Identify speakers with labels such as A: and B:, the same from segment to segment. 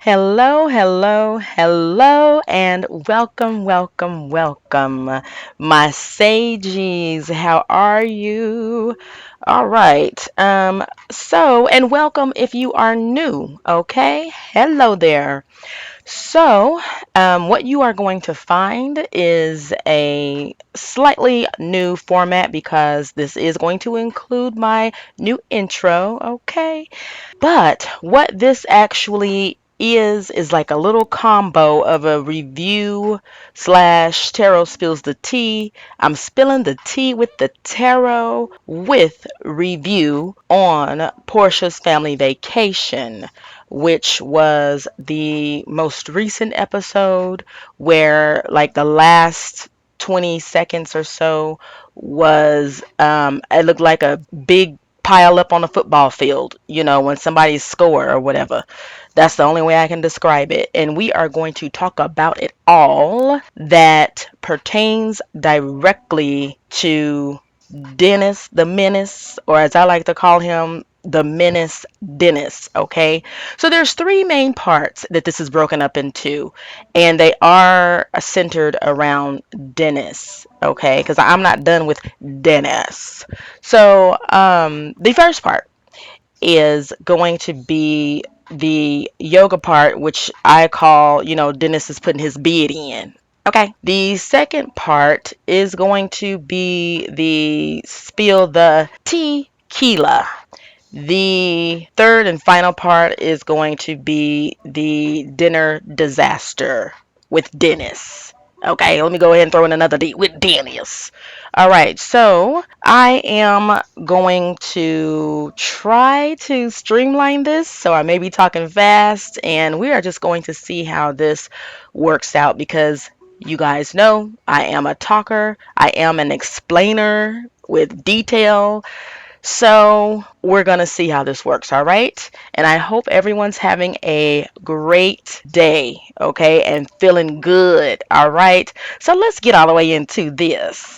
A: Hello, hello, hello, and welcome, welcome, welcome, my sages. How are you? All right. And welcome if you are new. Okay. Hello there. What you are going to find is a slightly new format because this is going to include my new intro. Okay. But what this actually is like a little combo of a review slash tarot spills the tea. I'm spilling the tea with the tarot with review on Portia's Family Vacation, which was the most recent episode where like the last 20 seconds or so was it looked like a big pile up on a football field, when somebody score or whatever. That's the only way I can describe it. And we are going to talk about it all that pertains directly to Dennis the Menace, or as I like to call him, the Menace Dennis. Okay, so there's three main parts that this is broken up into, and they are centered around Dennis. Okay, because I'm not done with Dennis. The first part is going to be the yoga part, which I call, Dennis is putting his bid in. Okay. The second part is going to be the spill the tequila. The third and final part is going to be the dinner disaster with Dennis. Okay, let me go ahead and throw in another D with Dennis. All right, so I am going to try to streamline this. So I may be talking fast, and we are just going to see how this works out because you guys know I am a talker, I am an explainer with detail. So we're going to see how this works, all right? And I hope everyone's having a great day, okay? And feeling good, all right? So let's get all the way into this.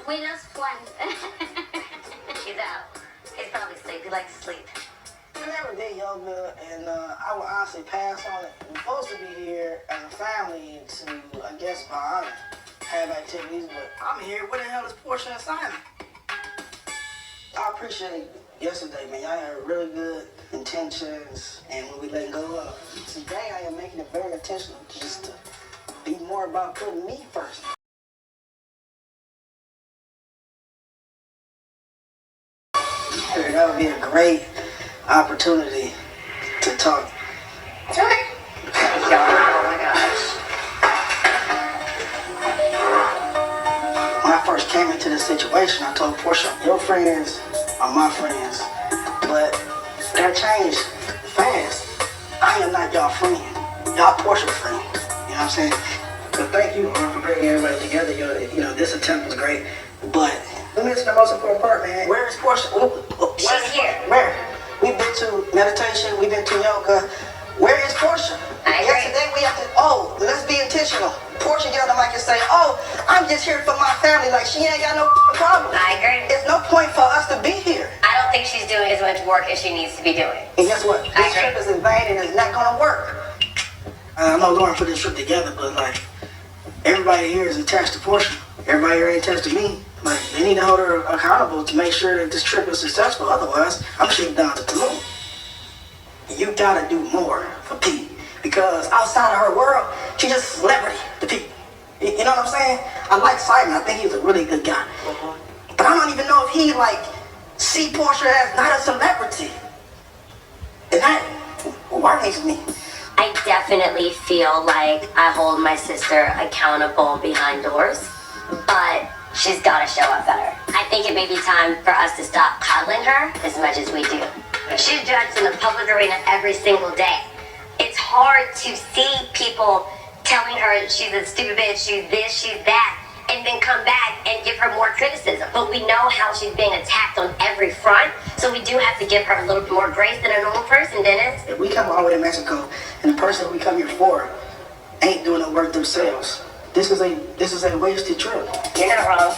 B: Winners one. He's out. He's probably asleep. He likes to sleep.
C: I never did yoga, and I would honestly pass on it. We're supposed to be here as a family to, I guess, bond, have activities, but I'm here. Where the hell is Porsha and Simon? I appreciate yesterday, man. Y'all had really good intentions, and when we let go of today, I am making it very intentional just to be more about putting me first. That would be a great opportunity to talk.
B: Sure. Oh my gosh.
C: When I first came into this situation, I told Porsha, your friends are my friends, but that changed fast. I am not y'all friend. Y'all Porsha friend. You know what I'm saying? So thank you for bringing everybody together. This attempt was great, but we missed the most important part, man. Where is Porsha?
B: She's here.
C: Where? We've been to meditation, we've been to yoga. Where is Porsha?
B: I agree.
C: Yesterday we have to, let's be intentional. Porsha get on the mic and say, I'm just here for my family. Like, she ain't got no problem.
B: I agree.
C: There's no point for us to be here.
B: I don't think she's doing as much work as she needs to be doing.
C: And guess what? This trip is in vain and it's not gonna work. I know Lauren put this trip together, but like everybody here is attached to Porsha. Everybody here ain't attached to me. Like they need to hold her accountable to make sure that this trip is successful. Otherwise, I'm shooting down to Tulum. You gotta do more for P because outside of her world, she's just a celebrity to P. You know what I'm saying? I like Simon. I think he's a really good guy. But I don't even know if he like see Porsha as not a celebrity. And that worries me.
B: I definitely feel like I hold my sister accountable behind doors, but she's got to show up better. I think it may be time for us to stop coddling her as much as we do. She's judged in the public arena every single day. It's hard to see people telling her she's a stupid bitch, she's this, she's that, and then come back and give her more criticism. But we know how she's being attacked on every front, so we do have to give her a little bit more grace than a normal person, Dennis.
C: If we come all the way to Mexico and the person we come here for ain't doing the work themselves, this is a wasted trip.
B: You're not wrong.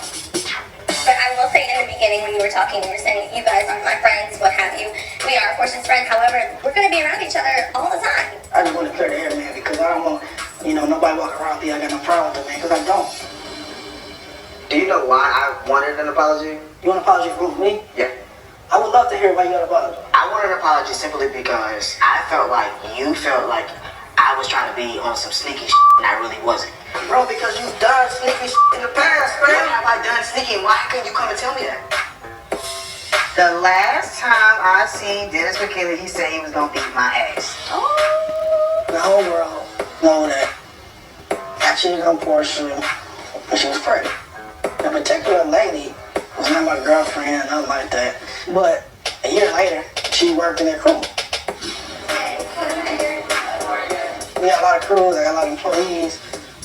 D: But I will say in the beginning when you were talking, you were saying you guys aren't my friends, what have you. We are Portia's friends. However, we're going to be around each other all the time.
C: I just want to clear the air, man, because I don't want, nobody walking around here, I got no problem with it, man, because I don't.
E: Do you know why I wanted an apology?
C: You want an apology from me?
E: Yeah.
C: I would love to hear why you got an apology.
E: I wanted an apology simply because I felt like you felt like I was trying to be on some sneaky shit and I really wasn't.
C: Bro, because you've done sneaky in the past, man.
E: What have I done sneaky and why couldn't you come and tell me that? The last time I seen Dennis McKinley, he said he was gonna beat my ass.
C: The whole world know that I cheated on Porsha when she was pregnant. The particular lady was not my girlfriend, nothing like that. But a year later, she worked in their crew. We got a lot of crews, I got a lot of employees.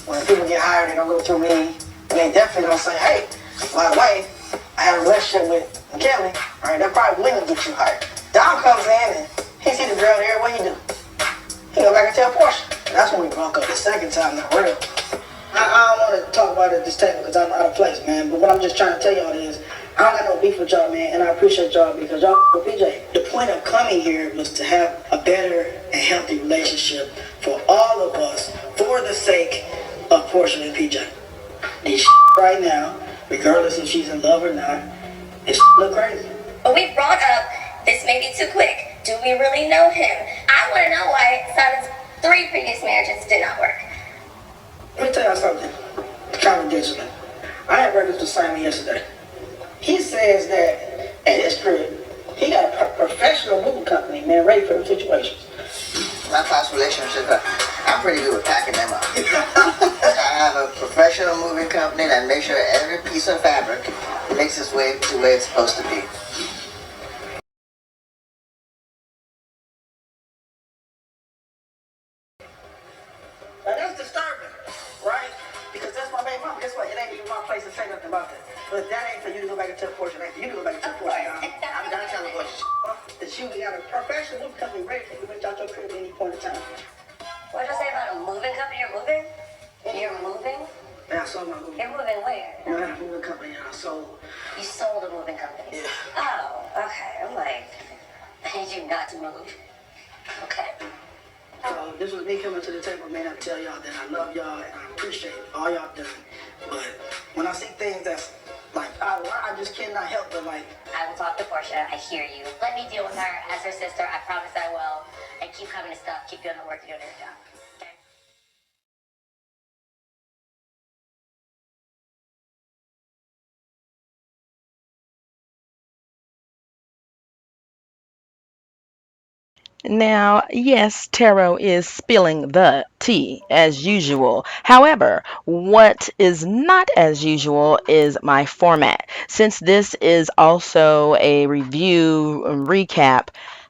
C: When people get hired, they don't go through me. And they definitely don't say, hey, by the way, I had a relationship with Kelly. All right, that probably wouldn't get you hired. Dom comes in and he see the girl there, what you do? He go back and tell Porsha. That's when we broke up the second time, not real. I don't want to talk about it at this table because I'm out of place, man. But what I'm just trying to tell y'all is, I don't got no beef with y'all, man, and I appreciate y'all because y'all with PJ. The point of coming here was to have a better and healthy relationship for all of us, for the sake of Porsha and PJ. This right now, regardless if she's in love or not, it look crazy.
D: But we brought up, this may be too quick. Do we really know him? I want to know why Simon's 3 previous marriages did not work.
C: Let me tell y'all something, confidentially. I had breakfast with Simon yesterday. He says that at his crib, he got a professional moving company, man, ready for the situations.
E: My past relationship, I'm pretty good with packing them up. I have a professional moving company that makes sure every piece of fabric makes its way to where it's supposed to be.
C: Now that's disturbing, right? Because that's my baby mama. Guess what? It ain't even my place to say nothing about that. But that ain't for you to go back and tell Porsha. That ain't for you to go back and tell Porsha. I'm done telling Porsha. That you got a professional moving company ready to reach out your crib at any point in time.
B: What did you say about a moving company? You're moving? You're moving?
C: Yeah, I sold my moving
B: You're moving where?
C: I had a moving company and I sold.
B: You sold a moving company?
C: Yeah.
B: Oh, okay. I'm like, I need you not to move. Okay.
C: So this was me coming to the table, man. I tell y'all that I love y'all and I appreciate all y'all done. But when I see things that's like out of line, I just cannot help but like.
B: I will talk to Porsha. I hear you. Let me deal with her as her sister. I promise I will. And keep coming to stuff. Keep doing the work you're doing your job. Okay?
A: Now, yes, Taro is spilling the tea as usual. However, what is not as usual is my format. Since this is also a review recap,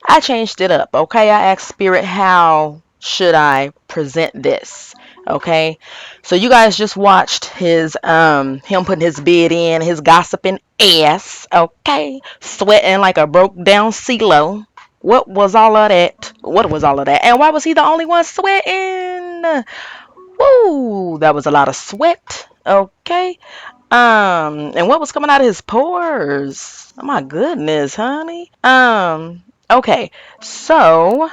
A: I changed it up, okay? I asked Spirit, how should I present this? Okay? So you guys just watched him putting his bid in, his gossiping ass, okay? Sweating like a broke down CeeLo. What was all of that? What was all of that? And why was he the only one sweating? Woo, that was a lot of sweat. Okay. And what was coming out of his pores? Oh my goodness, honey. Okay. So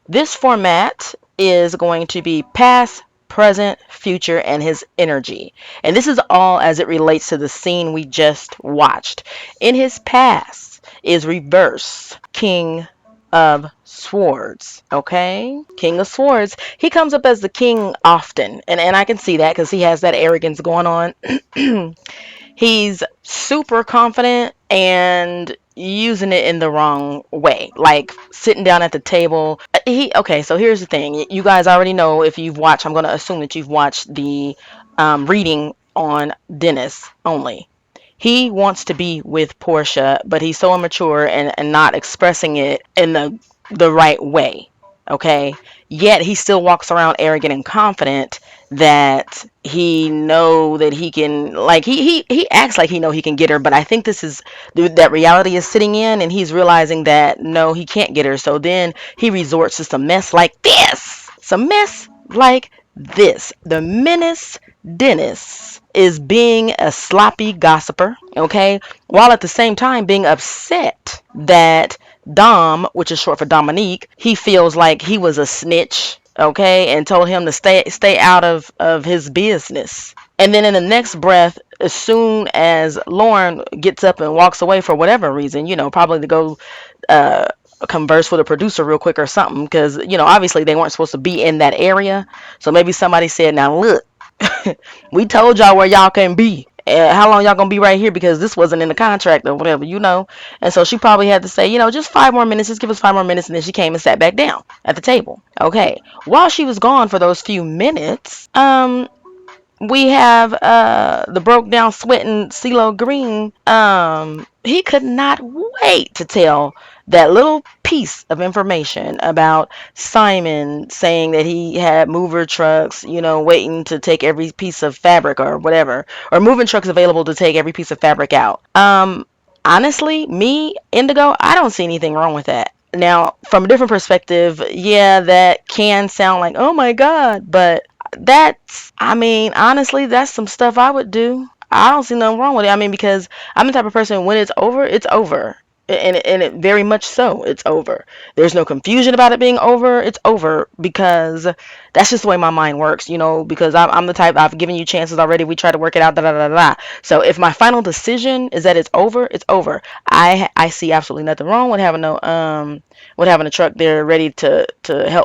A: this format is going to be past, present, future, and his energy. And this is all as it relates to the scene we just watched. In his past is reverse King of Swords. Okay? King of Swords. He comes up as the king often. And I can see that because he has that arrogance going on. He's super confident and using it in the wrong way, like sitting down at the table. He Okay, so here's the thing. You guys already know, if you've watched, I'm going to assume that you've watched the reading on Dennis only. He wants to be with Porsha, but he's so immature and not expressing it in the right way. Okay? Yet he still walks around arrogant and confident that he know that he can, like, he acts like he know he can get her, but I think this is that reality is sitting in, and he's realizing that no, he can't get her. So then he resorts to some mess like this. Some mess like this. The menace Dennis is being a sloppy gossiper, okay, while at the same time being upset that Dom, which is short for Dominique, he feels like he was a snitch, okay, and told him to stay out of his business. And then in the next breath, as soon as Lauren gets up and walks away for whatever reason, probably to go uh, converse with a producer real quick or something, because obviously they weren't supposed to be in that area. So maybe somebody said, "Now look, we told y'all where y'all can be. How long y'all gonna be right here, because this wasn't in the contract or whatever." And so she probably had to say, just 5 more minutes, just give us 5 more minutes. And then she came and sat back down at the table. Okay. While she was gone for those few minutes, we have the broke down sweating CeeLo Green. He could not wait to tell that little piece of information about Simon saying that he had mover trucks, waiting to take every piece of fabric or whatever, or moving trucks available to take every piece of fabric out. Honestly, me, Indigo, I don't see anything wrong with that. Now, from a different perspective, yeah, that can sound like, oh my God, but honestly, that's some stuff I would do. I don't see nothing wrong with it. Because I'm the type of person, when it's over, it's over. And it very much so, it's over. There's no confusion about it being over. It's over, because that's just the way my mind works, because I'm the type, I've given you chances already. We try to work it out, da da da da. So if my final decision is that it's over, it's over. I see absolutely nothing wrong with having a truck there ready to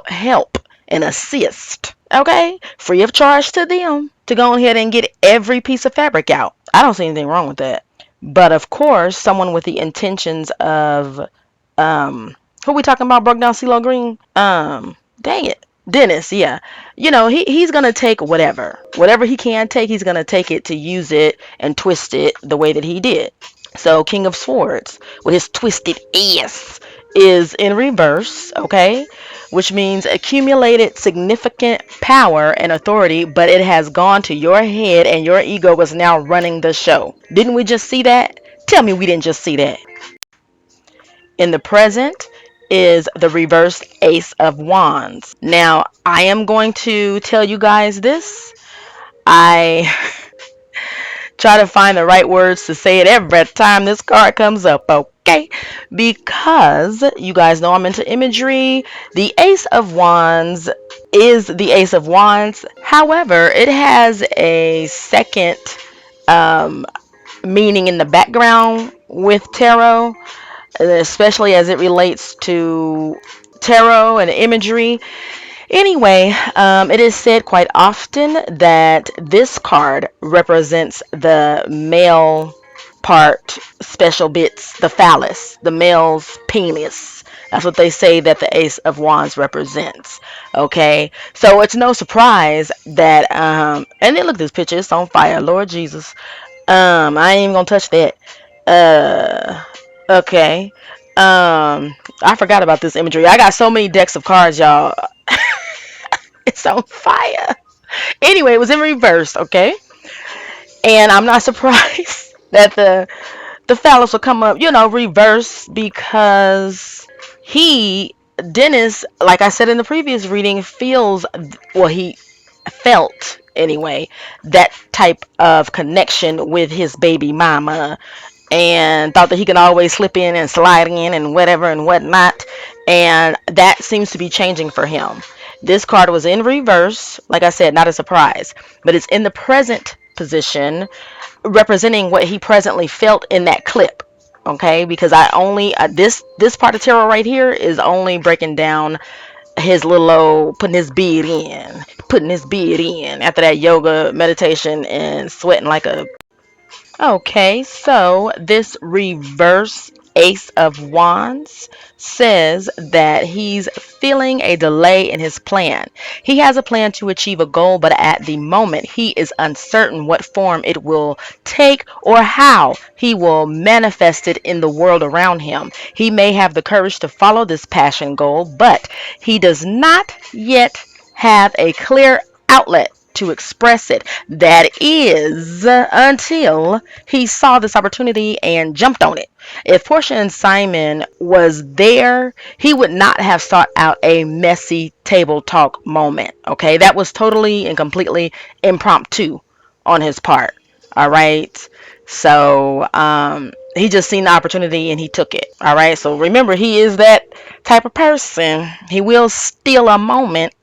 A: help and assist. Okay, free of charge to them to go ahead and get every piece of fabric out. I don't see anything wrong with that. But of course, someone with the intentions of who we talking about, broke down CeeLo Green? Dang it. Dennis, yeah. He's gonna take whatever he can take. He's gonna take it to use it and twist it the way that he did. So King of Swords with his twisted ass is in reverse, okay? Which means accumulated significant power and authority, but it has gone to your head and your ego is now running the show. Didn't we just see that? Tell me we didn't just see that. In the present is the reverse Ace of Wands. Now, I am going to tell you guys this. I try to find the right words to say it every time this card comes up, okay? Because you guys know I'm into imagery. The Ace of Wands is the Ace of Wands. However, it has a second meaning in the background with tarot, especially as it relates to tarot and imagery. Anyway, it is said quite often that this card represents the male part, special bits, the phallus, the male's penis. That's what they say that the Ace of Wands represents. Okay, so it's no surprise that and then look at this picture, it's on fire, Lord Jesus. I ain't even gonna touch that. Okay. I forgot about this imagery. I got so many decks of cards, y'all. It's on fire. Anyway, it was in reverse, okay? And I'm not surprised that the phallus will come up, reverse, because Dennis, like I said in the previous reading, he felt anyway, that type of connection with his baby mama, and thought that he can always slip in and slide in and whatever and whatnot. And that seems to be changing for him. This card was in reverse, like I said, not a surprise, but it's in the present position, representing what he presently felt in that clip. Okay, because I only this part of tarot right here is only breaking down his little old putting his beard in after that yoga meditation and sweating like a. Okay, so this reverse Ace of Wands says that he's feeling a delay in his plan. He has a plan to achieve a goal, but at the moment he is uncertain what form it will take or how he will manifest it in the world around him. He may have the courage to follow this passion goal, but he does not yet have a clear outlet to express it. That is until he saw this opportunity and jumped on it. If Portia and Simon was there, he would not have sought out a messy table talk moment. Okay, that was totally and completely impromptu on his part. All right, so he just seen the opportunity and he took it. All right, so remember, he is that type of person. He will steal a moment.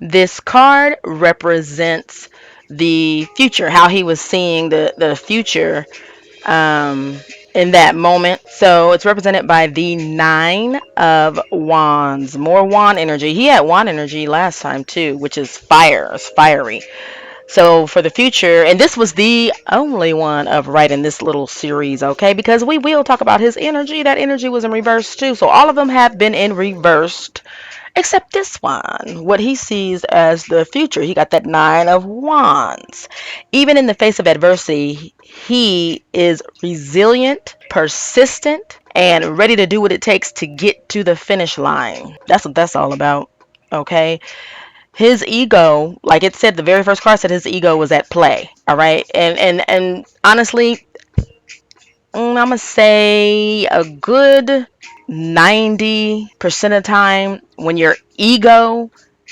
A: This card represents the future, how he was seeing the future um, in that moment. So it's represented by the Nine of Wands. More wand energy. He had wand energy last time too, which is fire. It's fiery. So for the future, and this was the only one of right in this little series, okay? Because we will talk about his energy. That energy was in reverse too. So all of them have been in reversed except this one, what he sees as the future. He got that Nine of Wands. Even in the face of adversity, he is resilient, persistent, and ready to do what it takes to get to the finish line. That's what that's all about. Okay. His ego, like it said, the very first card said his ego was at play. All right. And honestly, I'm gonna say a good 90% of the time when your ego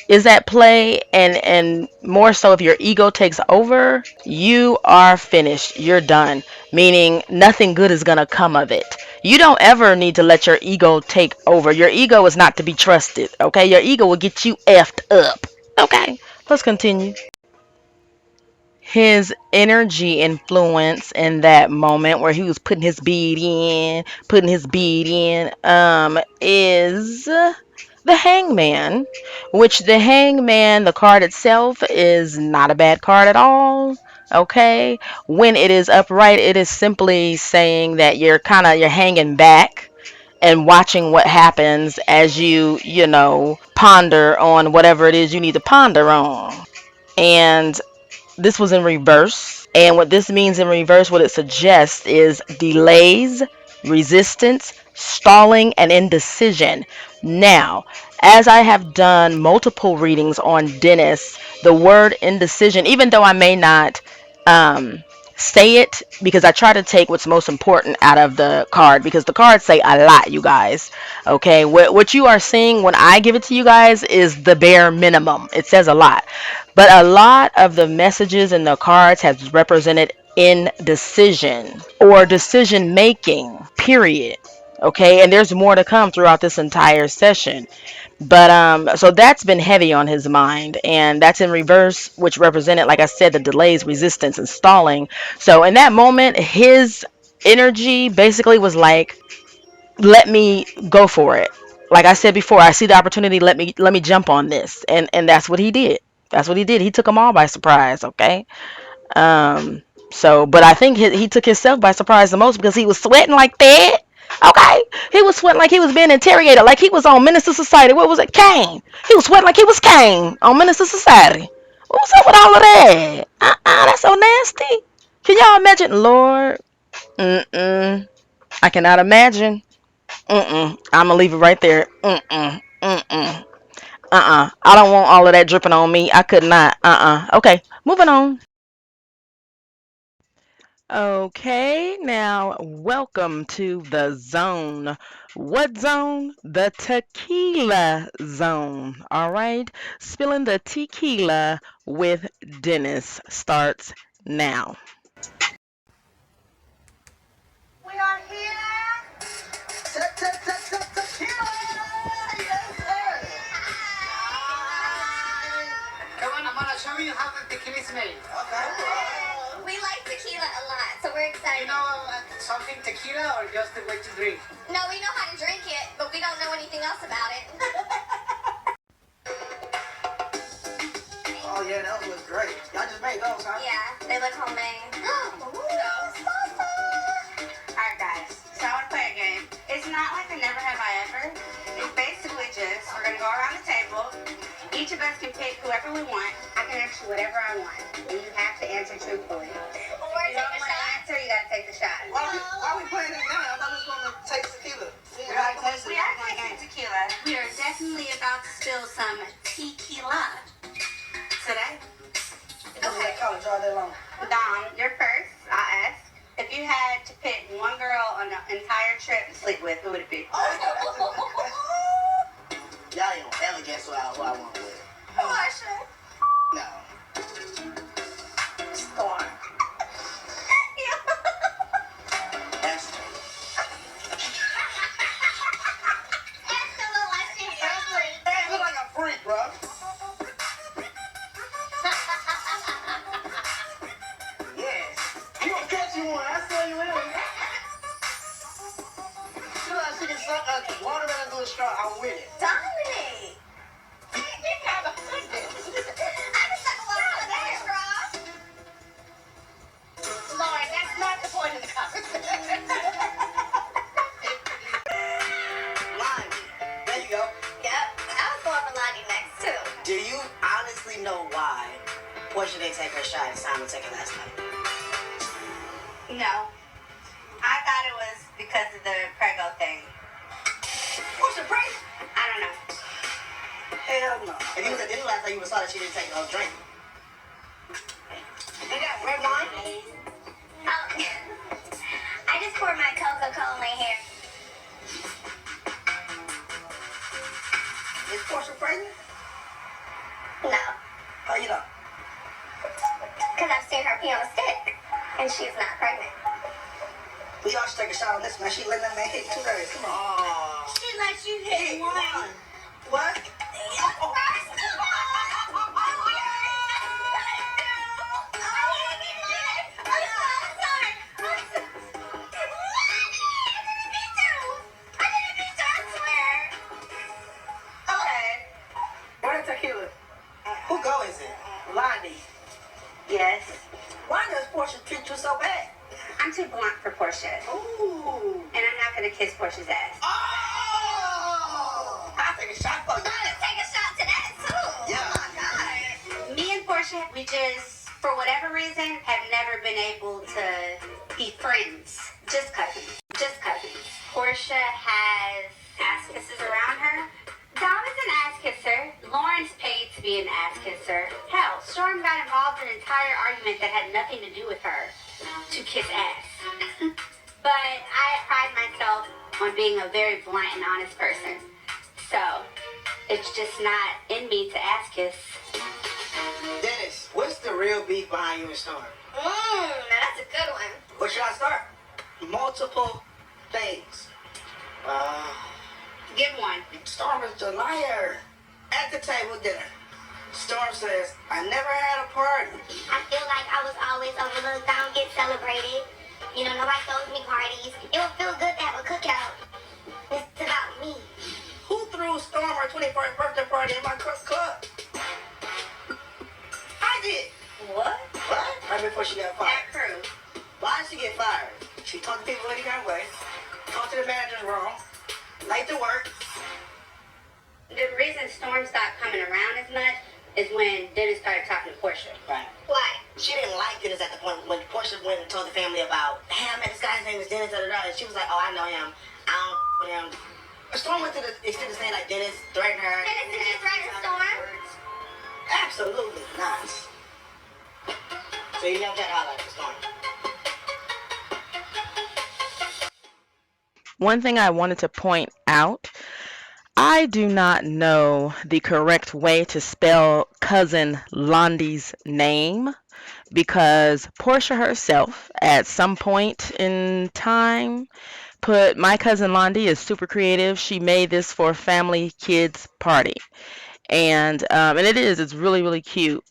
A: is at play, and more so if your ego takes over, you are finished. You're done. Meaning nothing good is gonna come of it. You don't ever need to let your ego take over. Your ego is not to be trusted. Okay, your ego will get you effed up. Okay, let's continue. His energy influence in that moment where he was putting his bead in, is the Hangman, which the Hangman, the card itself, is not a bad card at all. Okay, when it is upright, it is simply saying that you're hanging back and watching what happens as you ponder on whatever it is you need to ponder on. And this was in reverse. And what this means in reverse, what it suggests is delays, resistance, stalling, and indecision. Now, as I have done multiple readings on Dennis, the word indecision, even though I may not um, say it, because I try to take what's most important out of the card, because the cards say a lot, you guys. Okay, what you are seeing when I give it to you guys is the bare minimum. It says a lot. But a lot of the messages in the cards has represented indecision or decision making, period. Okay, and there's more to come throughout this entire session. But so that's been heavy on his mind, and that's in reverse, which represented, like I said, the delays, resistance, and stalling. So in that moment, his energy basically was like, let me go for it. Like I said before, I see the opportunity, let me jump on this. And that's what he did. That's what he did. He took them all by surprise, okay? Um so but I think he took himself by surprise the most because he was sweating like that. Okay? He was sweating like he was being interrogated, like he was on Minister Society. What was it? Kane. He was sweating like he was Kane on Minister Society. What was up with all of that? That's so nasty. Can y'all imagine, Lord? Mm-mm. I cannot imagine. Mm-mm. I'm gonna leave it right there. Mm-mm. Mm-mm. I don't want all of that dripping on me. I could not. Okay, moving on. Okay, now welcome to the zone. What zone? The tequila zone. All right, spilling the tequila with Dennis starts now.
C: We are here. Tequila! Yes, sir. Come on, I'm gonna show you how the tequila is made. Okay.
D: We like tequila a lot, so we're excited.
C: You know something tequila or just the way to drink?
D: No, we know how to drink it, but we don't know anything else about it.
C: Oh yeah, those look great. Y'all just made those, huh?
D: Yeah, they look homemade.
F: Alright guys, so I want to play a game. It's not like a never have I ever. It's basically just, we're going to go around the table. Each of us can pick whoever we want. I can ask you whatever I want. And you have to answer truthfully.
D: Or
F: You don't want to answer, you got to take the shot.
C: Why are we playing this game? I thought we was gonna taste tequila. We gotta taste it.
F: We are tasting tequila. We are definitely about to spill some tequila today.
C: Okay. College all day long.
F: Dom, you're first. I'll ask. If you had to pick one girl on the entire trip to sleep with, who would it be?
C: Y'all ain't gonna ever guess who I want with.
F: Porsha.
C: No.
F: Storm.
C: Esther. Hey, look like a freak, bro. Yes. You gonna catch you one? I saw you in. She like she can suck a watermelon through a straw. I'm with it.
D: Dominic! I just suck a lot of that straw.
F: Lord, that's not the point of the conversation.
C: Lime. There you go.
D: Yep, I was going for Lonnie next too.
C: Do you honestly know why Porsha didn't take her shot and Simon took it last night?
F: No. I thought it was because of the prego thing.
C: Porsha pregnant?
F: I don't know.
C: Hell no. And you was at dinner last night, you saw that she didn't take no drink. You got red wine?
D: Oh, I just poured my Coca-Cola in here.
C: Is Porsha pregnant?
D: No,
C: How you know?
D: because I've seen her pee on a stick, and she's not pregnant.
C: We all should take a shot on this, man. She letting that man hit 2 days. Come on.
F: She let you hit one.
C: What?
F: Okay.
C: Where the tequila? Who go is it? Lonnie.
F: Yes.
C: Why does Porsha treat you so bad?
F: I'm too blunt for Porsha.
C: Ooh.
F: And I'm not going to kiss Portia's ass.
C: Oh! I'll take a shot for you.
D: Take a shot to that too.
C: Yeah.
D: Oh my God.
F: Me and Porsha, we just, for whatever reason, have never been able to be friends. Just cousins. Just cousins. Porsha has ass kisses around her. Dom is an ass kisser. Lauren's paid to be an ass kisser. Hell, Storm got involved in an entire argument that had nothing to do with her to kiss ass. But I pride myself on being a very blunt and honest person. So, it's just not in me to ass kiss.
C: Dennis, what's the real beef behind you and Storm?
D: Now that's a good one.
C: Where should I start? Multiple things.
F: Give one.
C: Storm is the liar. At the table dinner, Storm says, I never had a party.
D: I feel like I was always overlooked. I don't get celebrated. You know, nobody throws me parties. It would feel good to have a cookout. It's about me.
C: Who threw Storm her 21st birthday party in my club? I did.
F: What?
C: What? Right before she got fired.
F: That crew.
C: Why did she get fired? She talked to people any kind of way. Talked to the managers wrong. Late to work.
F: The reason Storm stopped coming around as much is when Dennis started talking to Porsha.
C: Right.
D: Why?
C: She didn't like Dennis at the point when Porsha went and told the family about, hey, I met this guy's name is Dennis, da da da. And she was like, oh, I know him. I don't with him. Storm went to the extent of saying like Dennis threatened her.
D: Dennis did you threaten Storm?
C: Absolutely not. So you never tried to highlight the Storm.
A: one thing I wanted to point out, I do not know the correct way to spell cousin Londi's name because Porsha herself, at some point in time, put my cousin Londi is super creative. She made this for a family kids party, and it's really really cute.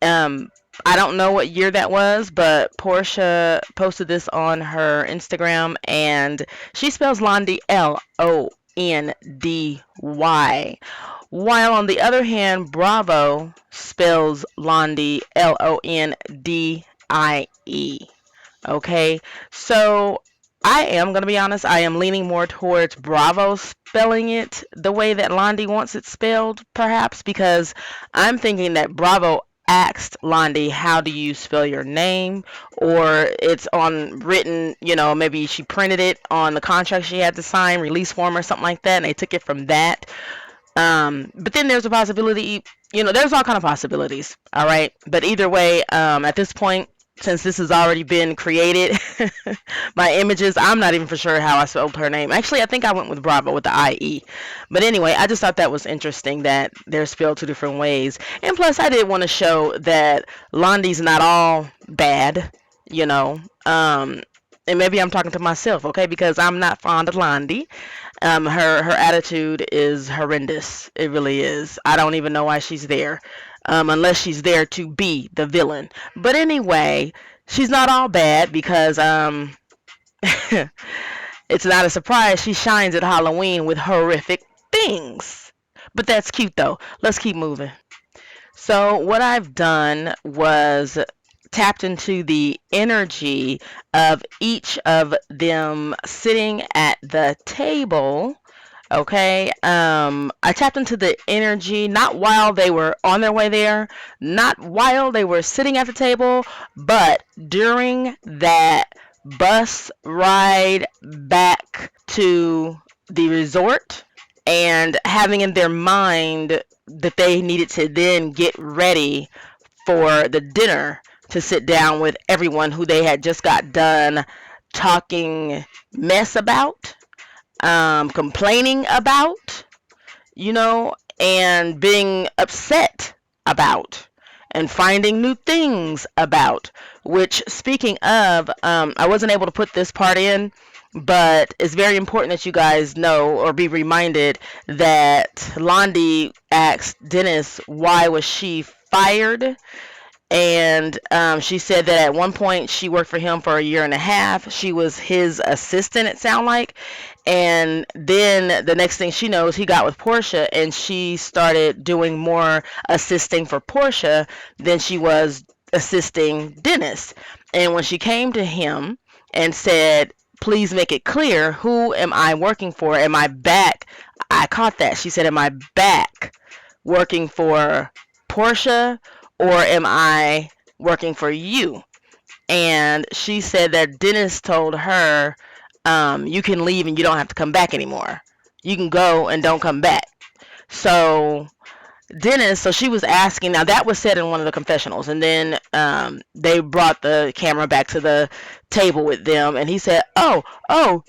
A: Um, I don't know what year that was, but Portia posted this on her Instagram, and she spells Londy Londy, while on the other hand, Bravo spells Londy Londie. Okay, so I am going to be honest, I am leaning more towards Bravo spelling it the way that Londi wants it spelled, perhaps, because I'm thinking that Bravo asked Londi, how do you spell your name? Or it's on written, maybe she printed it on the contract she had to sign, release form or something like that, and they took it from that. But then there's a possibility, there's all kind of possibilities, all right? But either way, at this point, since this has already been created, my images, I'm not even for sure how I spelled her name. Actually, I think I went with Bravo with the IE. But anyway, I just thought that was interesting that they're spelled two different ways. And plus, I did want to show that Londi's not all bad, and maybe I'm talking to myself, okay, because I'm not fond of Londi. Her attitude is horrendous. It really is. I don't even know why she's there, unless she's there to be the villain. But anyway, she's not all bad because it's not a surprise she shines at Halloween with horrific things. But that's cute though. Let's keep moving. So what I've done was tapped into the energy of each of them sitting at the table. Okay, I tapped into the energy not while they were on their way there, not while they were sitting at the table, but during that bus ride back to the resort, and having in their mind that they needed to then get ready for the dinner to sit down with everyone who they had just got done talking mess about, complaining about, and being upset about, and finding new things about. Which, speaking of, I wasn't able to put this part in, but it's very important that you guys know or be reminded that Londi asked Dennis why was she fired. And she said that at one point she worked for him for a year and a half. She was his assistant, it sounded like. And then the next thing she knows, he got with Porsha, and she started doing more assisting for Porsha than she was assisting Dennis. And when she came to him and said, please make it clear, who am I working for? Am I back? I caught that. She said, am I back working for Porsha, or am I working for you? And she said that Dennis told her, you can leave and you don't have to come back anymore. You can go and don't come back. So she was asking, now that was said in one of the confessionals, and then they brought the camera back to the table with them, and he said, oh,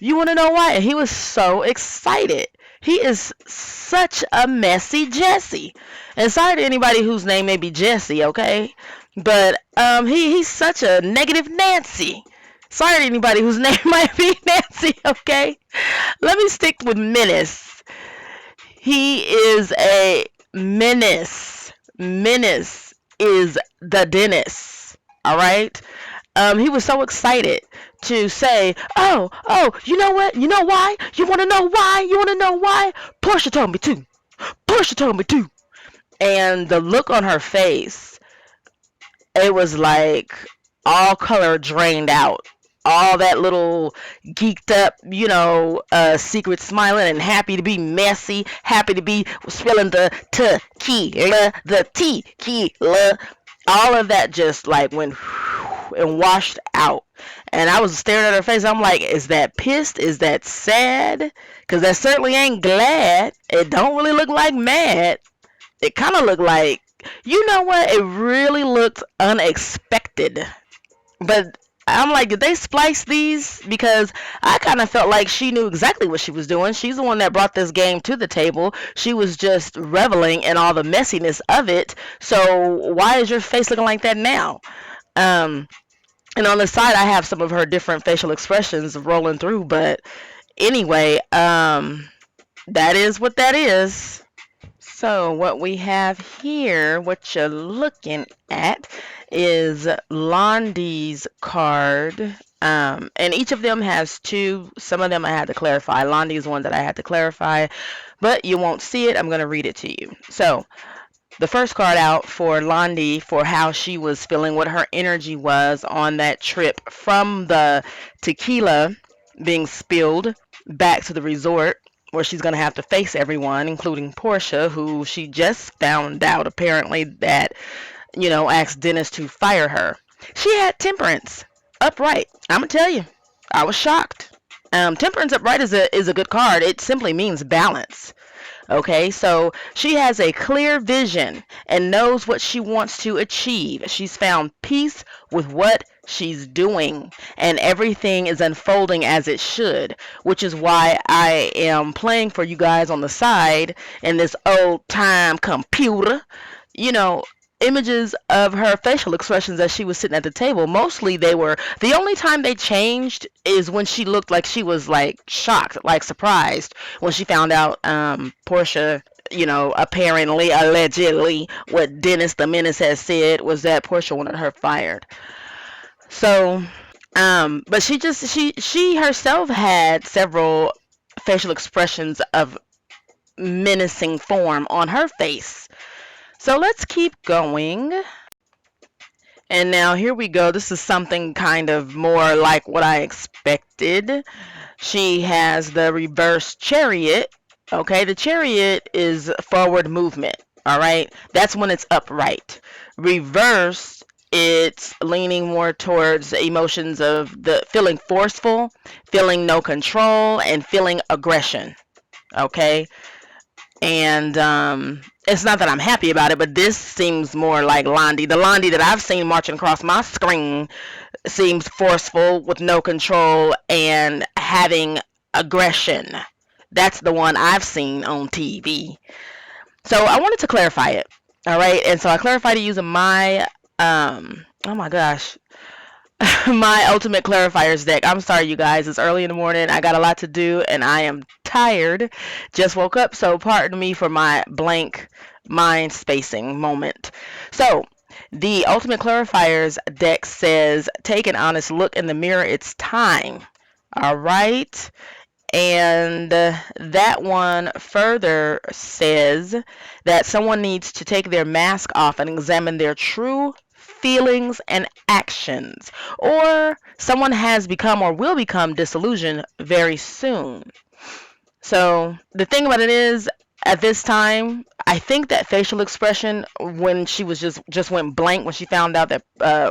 A: you want to know why? And he was so excited. He is such a messy Jesse. And sorry to anybody whose name may be Jesse, okay? But he's such a negative Nancy. Sorry to anybody whose name might be Nancy, okay? Let me stick with Menace. He is a menace. Menace is the Dennis, all right? He was so excited to say, oh, you know what? You know why? You want to know why? You want to know why? Porsha told me to. Porsha told me to. And the look on her face, it was like all color drained out. All that little geeked up, secret smiling and happy to be messy, happy to be spilling the tequila, the tequila. All of that just like went and washed out. And I was staring at her face. I'm like, is that pissed? Is that sad? Because that certainly ain't glad. It don't really look like mad. It kind of looked like, you know what? It really looked unexpected. But I'm like, did they splice these? Because I kind of felt like she knew exactly what she was doing. She's the one that brought this game to the table. She was just reveling in all the messiness of it. So why is your face looking like that now? Um, and on the side, I have some of her different facial expressions rolling through. But anyway, that is what that is. So what we have here, what you're looking at, is Londi's card. And each of them has two. Some of them I had to clarify. Londi's one that I had to clarify, but you won't see it. I'm going to read it to you. So the first card out for Londi, for how she was feeling, what her energy was on that trip from the tequila being spilled back to the resort, where she's going to have to face everyone, including Porsha, who she just found out apparently that, asked Dennis to fire her. She had temperance upright. I'm going to tell you, I was shocked. Temperance upright is a good card. It simply means balance. Okay, so she has a clear vision and knows what she wants to achieve. She's found peace with what she's doing, and everything is unfolding as it should, which is why I am playing for you guys on the side in this old time computer, images of her facial expressions as she was sitting at the table. Mostly the only time they changed is when she looked like she was like shocked, like surprised when she found out Porsha, apparently, allegedly, what Dennis the Menace has said was that Porsha wanted her fired. So but she herself had several facial expressions of menacing form on her face. So let's keep going. And now here we go. This is something kind of more like what I expected. She has the reverse chariot. Okay, the chariot is forward movement. All right, that's when it's upright. Reverse, it's leaning more towards emotions of the feeling forceful, feeling no control, and feeling aggression. Okay, and it's not that I'm happy about it, but this seems more like Londi. The Londi that I've seen marching across my screen seems forceful, with no control, and having aggression. That's the one I've seen on TV. So I wanted to clarify it. All right, and so I clarified it using my oh my gosh, my ultimate clarifiers deck. I'm sorry, you guys. It's early in the morning. I got a lot to do, and I am tired. Just woke up, so pardon me for my blank mind spacing moment. So, the ultimate clarifiers deck says, take an honest look in the mirror. It's time. All right. And that one further says that someone needs to take their mask off and examine their true feelings and actions, or someone has become or will become disillusioned very soon. So the thing about it is, at this time, I think that facial expression, when she was just went blank when she found out that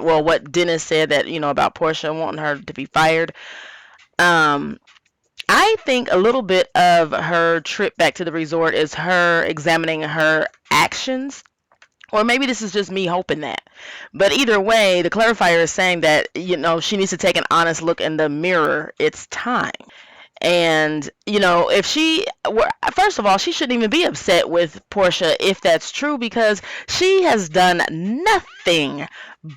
A: what Dennis said, that about Porsha wanting her to be fired. I think a little bit of her trip back to the resort is her examining her actions. Or maybe this is just me hoping that. But either way, the clarifier is saying that, she needs to take an honest look in the mirror. It's time. And, if first of all, she shouldn't even be upset with Porsha if that's true, because she has done nothing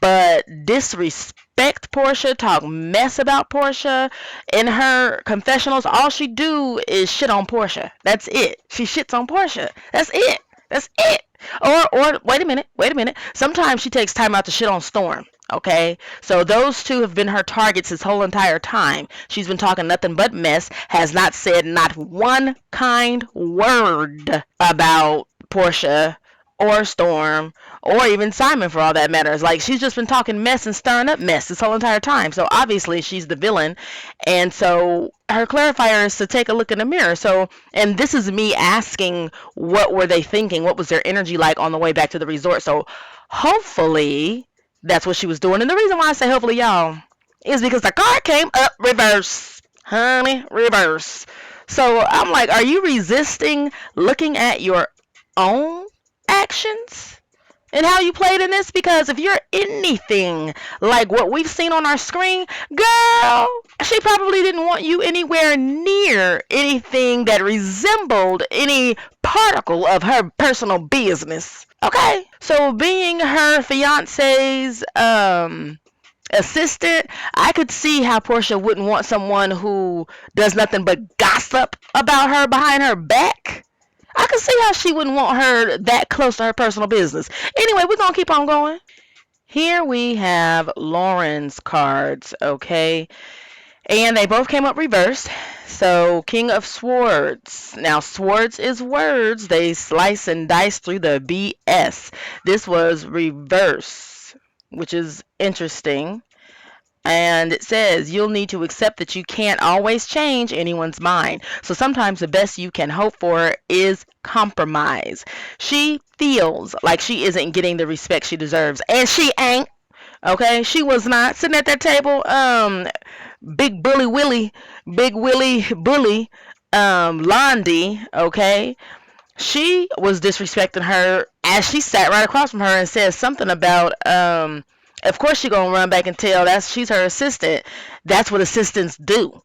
A: but disrespect Porsha, talk mess about Porsha. In her confessionals, all she do is shit on Porsha. That's it. She shits on Porsha. That's it. That's it. Or wait a minute. Sometimes she takes time out to shit on Storm. Okay, so those two have been her targets this whole entire time. She's been talking nothing but mess, has not said not one kind word about Porsha or Storm or even Simon, for all that matters. Like, she's just been talking mess and stirring up mess this whole entire time. So obviously she's the villain, and so her clarifier is to take a look in the mirror. So, and this is me asking, what were they thinking? What was their energy like on the way back to the resort? So hopefully that's what she was doing. And the reason why I say hopefully, y'all, is because the card came up reverse. Honey, reverse. So I'm like, are you resisting looking at your own actions? and how you played in this, because if you're anything like what we've seen on our screen, girl, she probably didn't want you anywhere near anything that resembled any particle of her personal business. Okay? So being her fiance's assistant, I could see how Porsha wouldn't want someone who does nothing but gossip about her behind her back. I can see how she wouldn't want her that close to her personal business. Anyway, we're going to keep on going. Here we have Lauren's cards, okay? And they both came up reversed. So, King of Swords. Now, swords is words. They slice and dice through the BS. This was reverse, which is interesting. And it says you'll need to accept that you can't always change anyone's mind. So sometimes the best you can hope for is compromise. She feels like she isn't getting the respect she deserves, and she ain't. Okay, she was not sitting at that table. Big bully Willie, big Willie bully, Londi. Okay, she was disrespecting her as she sat right across from her and said something about of course she gonna run back and tell she's her assistant. That's what assistants do.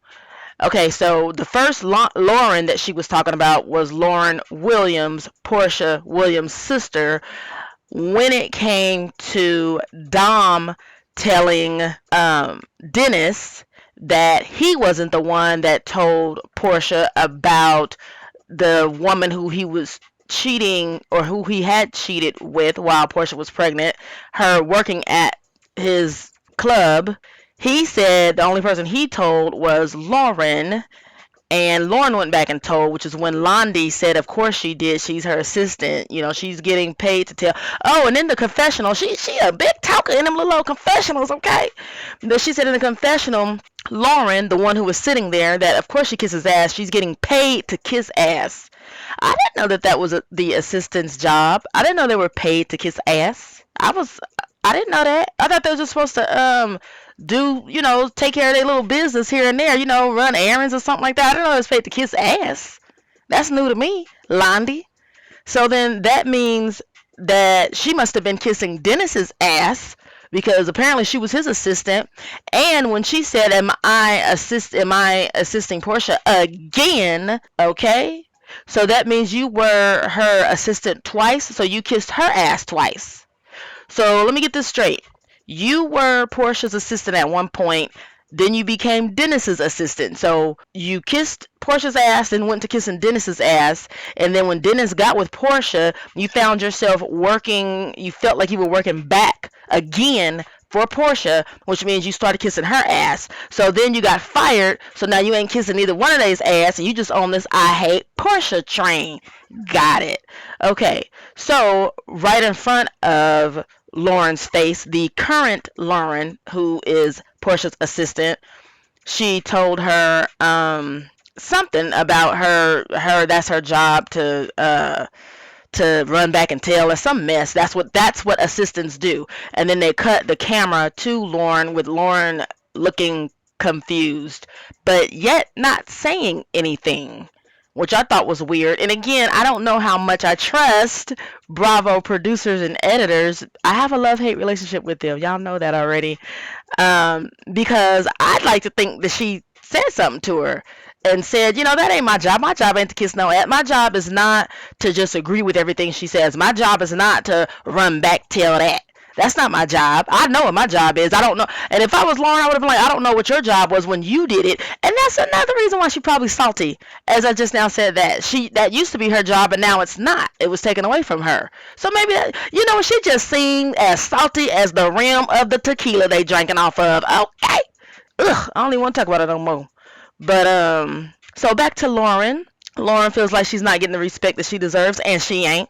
A: Okay, so the first Lauren that she was talking about was Lauren Williams, Porsha Williams' sister, when it came to Dom telling Dennis that he wasn't the one that told Porsha about the woman who he was cheating, or who he had cheated with while Porsha was pregnant, her working at his club. He said the only person he told was Lauren, and Lauren went back and told, which is when Londi said, of course she did. She's her assistant. You know, she's getting paid to tell. Oh, and in the confessional, she a big talker in them little old confessionals, okay? But she said in the confessional, Lauren, the one who was sitting there, that of course she kisses ass. She's getting paid to kiss ass. I didn't know that was the assistant's job. I didn't know they were paid to kiss ass. I didn't know that. I thought they were just supposed to do, take care of their little business here and there, run errands or something like that. I didn't know it was paid to kiss ass. That's new to me, Londi. So then that means that she must have been kissing Dennis's ass, because apparently she was his assistant. And when she said, am I assisting Porsha again? Okay. So that means you were her assistant twice, so you kissed her ass twice. So let me get this straight. You were Porsha's assistant at one point, then you became Dennis's assistant. So you kissed Porsha's ass and went to kissing Dennis's ass, and then when Dennis got with Porsha, you found yourself working, you felt like you were working back again for Porsha, which means you started kissing her ass. So then you got fired, so now you ain't kissing either one of these ass, and you just on this I hate Porsha train. Got it. Okay, so right in front of Lauren's face, the current Lauren, who is Porsha's assistant, she told her something about her that's her job to run back and tell, or some mess. That's what assistants do. And then they cut the camera to Lauren, with Lauren looking confused, but yet not saying anything, which I thought was weird. And again, I don't know how much I trust Bravo producers and editors. I have a love-hate relationship with them. Y'all know that already. Because I'd like to think that she said something to her and said, that ain't my job. My job ain't to kiss no ass. My job is not to just agree with everything she says. My job is not to run back tell that. That's not my job. I know what my job is. I don't know. And if I was Lauren, I would have been like, I don't know what your job was when you did it. And that's another reason why she's probably salty. As I just now said, that used to be her job, but now it's not. It was taken away from her. So maybe, she just seemed as salty as the rim of the tequila they drinking off of. Okay. Ugh, I don't even want to talk about it no more. But, so back to Lauren. Lauren feels like she's not getting the respect that she deserves, and she ain't.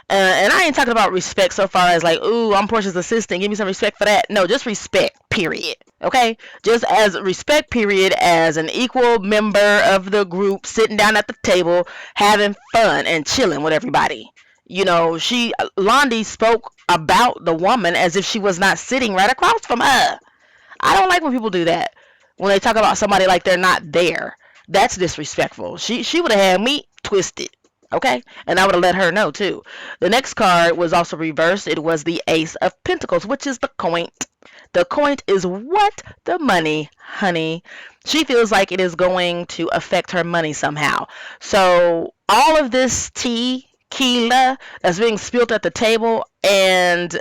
A: And I ain't talking about respect so far as like, ooh, I'm Porsha's assistant, give me some respect for that. No, just respect, period. Okay? Just as respect, period, as an equal member of the group, sitting down at the table, having fun and chilling with everybody. Londi spoke about the woman as if she was not sitting right across from her. I don't like when people do that. When they talk about somebody like they're not there. That's disrespectful. She would have had me twisted. Okay, and I would have let her know too. The next card was also reversed. It was the Ace of Pentacles, which is the coin. The coin is what? The money, honey. She feels like it is going to affect her money somehow. So all of this tea, QUILA, that's being spilled at the table, and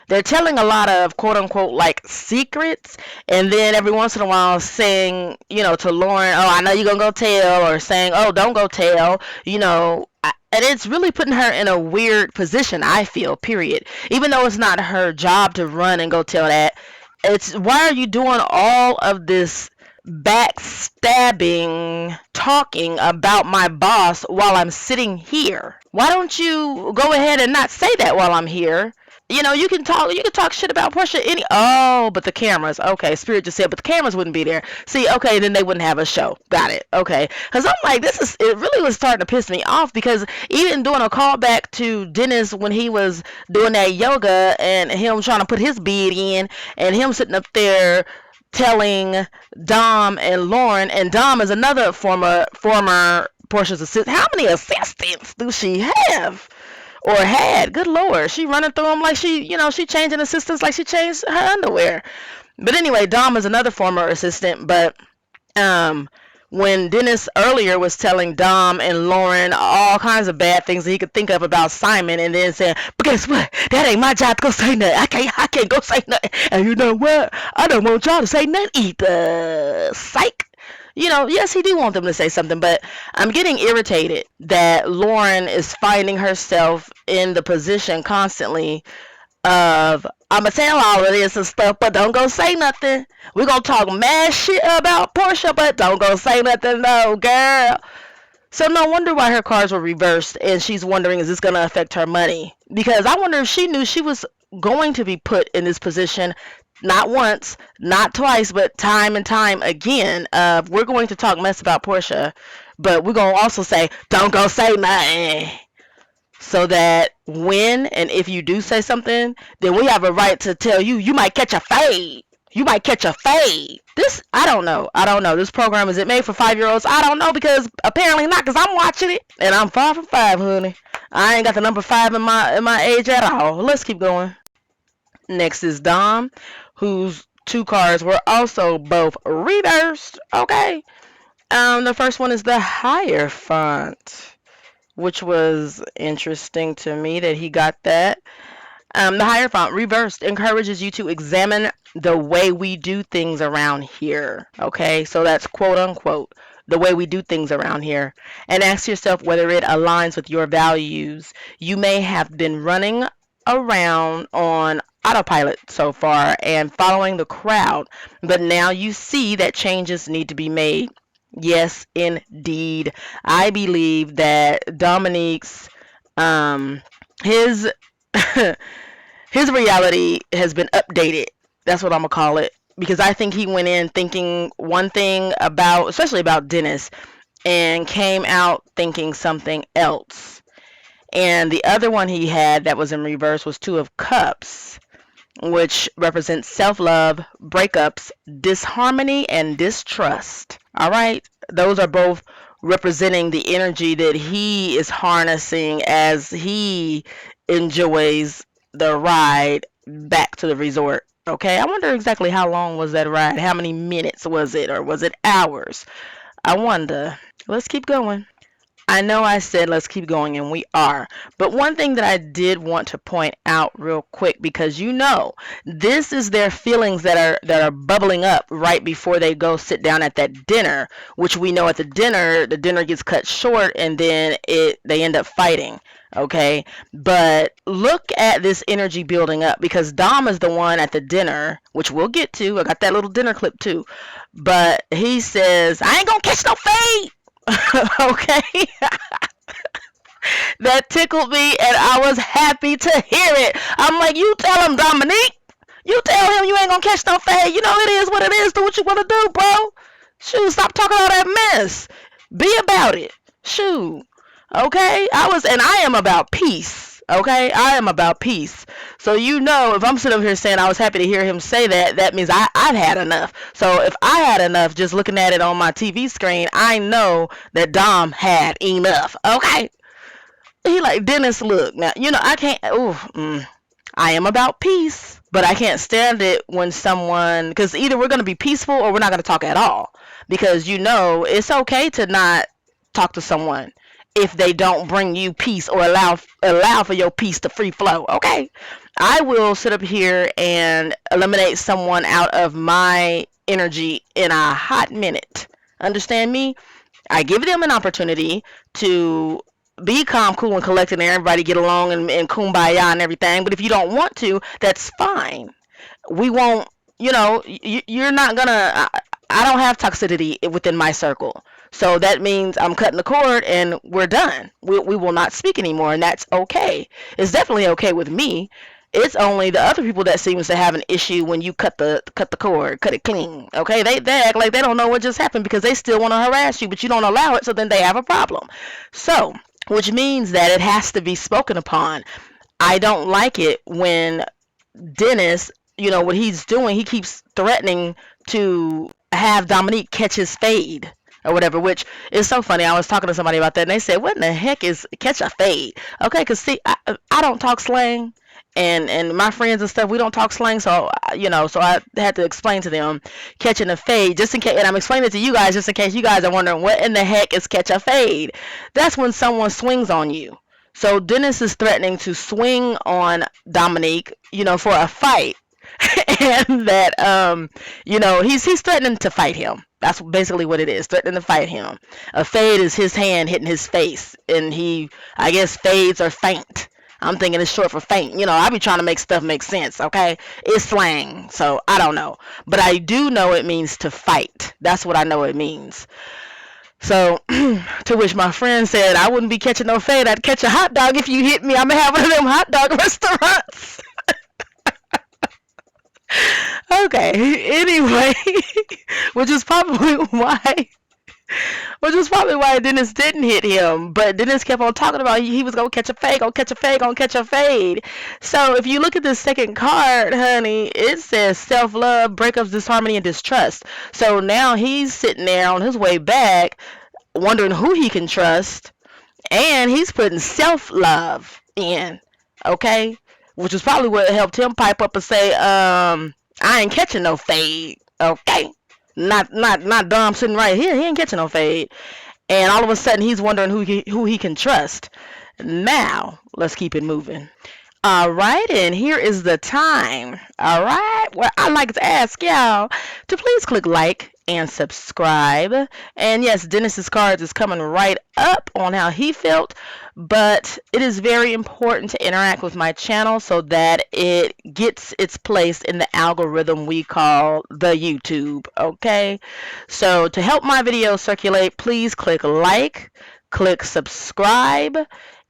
A: they're telling a lot of quote unquote like secrets, and then every once in a while saying, to Lauren, oh, I know you're gonna go tell, or saying, oh, don't go tell, and it's really putting her in a weird position, I feel, period. Even though it's not her job to run and go tell that, it's why are you doing all of this backstabbing talking about my boss while I'm sitting here? Why don't you go ahead and not say that while I'm here? You can talk shit about Porsha but the cameras. Okay, Spirit just said, but the cameras wouldn't be there. See, okay, then they wouldn't have a show. Got it. Okay. Because I'm like, it really was starting to piss me off, because even doing a callback to Dennis when he was doing that yoga and him trying to put his bead in, and him sitting up there telling Dom and Lauren, and Dom is another former Porsha's assistant. How many assistants do she have? Or had? Good lord, she running through them like she changing assistants like she changed her underwear. But anyway, Dom is another former assistant. But when Dennis earlier was telling Dom and Lauren all kinds of bad things that he could think of about Simon, and then saying, but guess what? That ain't my job to go say nothing. I can't go say nothing. And you know what? I don't want y'all to say nothing either. Psych. Yes, he do want them to say something, but I'm getting irritated that Lauren is finding herself in the position constantly of, I'ma tell all of this and stuff, but don't go say nothing. We're gonna talk mad shit about Porsha, but don't go say nothing, no, girl. So no wonder why her cards were reversed, and she's wondering, is this going to affect her money? Because I wonder if she knew she was going to be put in this position, not once, not twice, but time and time again. We're going to talk mess about Porsha, but we're going to also say, don't go say nothing. So that when and if you do say something, then we have a right to tell you, you might catch a fade. You might catch a fade. I don't know. This program, is it made for 5-year-olds? I don't know, because apparently not, because I'm watching it. And I'm far from 5, honey. I ain't got the number 5 in my age at all. Let's keep going. Next is Dom, whose 2 cards were also both reversed. Okay. The first one is the Hierophant, which was interesting to me that he got that. The Hierophant reversed encourages you to examine the way we do things around here. Okay, so that's quote unquote the way we do things around here, and ask yourself whether it aligns with your values. You may have been running around on autopilot so far and following the crowd, but now you see that changes need to be made. Yes, indeed. I believe that Dominique's his his reality has been updated. That's what I'm gonna call it, because I think he went in thinking one thing about, especially about Dennis, and came out thinking something else. And the other one he had that was in reverse was 2 of Cups, which represents self-love, breakups, disharmony, and distrust. All right, those are both representing the energy that he is harnessing as he enjoys the ride back to the resort. Okay, I wonder exactly how long was that ride? How many minutes was it, or was it hours? I wonder. Let's keep going. I know I said let's keep going, and we are. But one thing that I did want to point out real quick, because this is their feelings that are bubbling up right before they go sit down at that dinner, which we know at the dinner gets cut short, and then they end up fighting. Okay, but look at this energy building up, because Dom is the one at the dinner, which we'll get to. I got that little dinner clip too, but he says, I ain't gonna catch no fade. Okay. That tickled me, and I was happy to hear it. I'm like, you tell him, Dominique. You tell him you ain't gonna catch no fade. It is what it is. Do what you wanna do, bro. Shoot, stop talking all that mess. Be about it. Shoot. Okay? I am about peace. Okay, I am about peace. So you know, if I'm sitting over here saying I was happy to hear him say that, that means I've had enough. So if I had enough just looking at it on my TV screen, I know that Dom had enough. Okay, he like, Dennis, look now. You know I can't. I am about peace, but I can't stand it when someone, because either we're gonna be peaceful or we're not gonna talk at all. Because you know it's okay to not talk to someone if they don't bring you peace or allow for your peace to free flow. Okay, I will sit up here and eliminate someone out of my energy in a hot minute. Understand me? I give them an opportunity to be calm, cool, and collected, and everybody get along and kumbaya and everything. But if you don't want to, that's fine. We won't, you know, you're not gonna. I don't have toxicity within my circle. So that means I'm cutting the cord and we're done. We will not speak anymore, and that's okay. It's definitely okay with me. It's only the other people that seems to have an issue when you cut the cord, cut it clean. Okay, they act like they don't know what just happened because they still want to harass you, but you don't allow it, so then they have a problem. So, which means that it has to be spoken upon. I don't like it when Dennis, you know, what he's doing, he keeps threatening to have Dominique catch his fade or whatever, which is so funny. I was talking to somebody about that, and they said, what in the heck is catch a fade? Okay, because see, I don't talk slang, and my friends and stuff, we don't talk slang, so, you know, so I had to explain to them catching a fade, just in case, and I'm explaining it to you guys just in case you guys are wondering, what in the heck is catch a fade? That's when someone swings on you. So Dennis is threatening to swing on Dominique, you know, for a fight. And that you know, he's threatening to fight him. That's basically what it is, threatening to fight him. A fade is his hand hitting his face, and he, I guess, fades or faint. I'm thinking it's short for faint. You know, I be trying to make stuff make sense, okay? It's slang, so I don't know. But I do know it means to fight. That's what I know it means. So, to which my friend said, I wouldn't be catching no fade. I'd catch a hot dog if you hit me. I'm going to have one of them hot dog restaurants. Okay, anyway, which is probably why Dennis didn't hit him. But Dennis kept on talking about he was gonna catch a fade, gonna catch a fade, gonna catch a fade. So if you look at the second card, honey, it says self-love, breakups, disharmony, and distrust. So now he's sitting there on his way back, wondering who he can trust, and he's putting self-love in. Okay, which is probably what helped him pipe up and say, I ain't catching no fade. Okay. Not Dom sitting right here. He ain't catching no fade. And all of a sudden he's wondering who he can trust. Now, let's keep it moving. All right, and here is the time. All right, well, I'd like to ask y'all to please click like and subscribe. And yes, Dennis's cards is coming right up on how he felt, but it is very important to interact with my channel so that it gets its place in the algorithm we call the YouTube. Okay, so to help my videos circulate, please click like, click subscribe,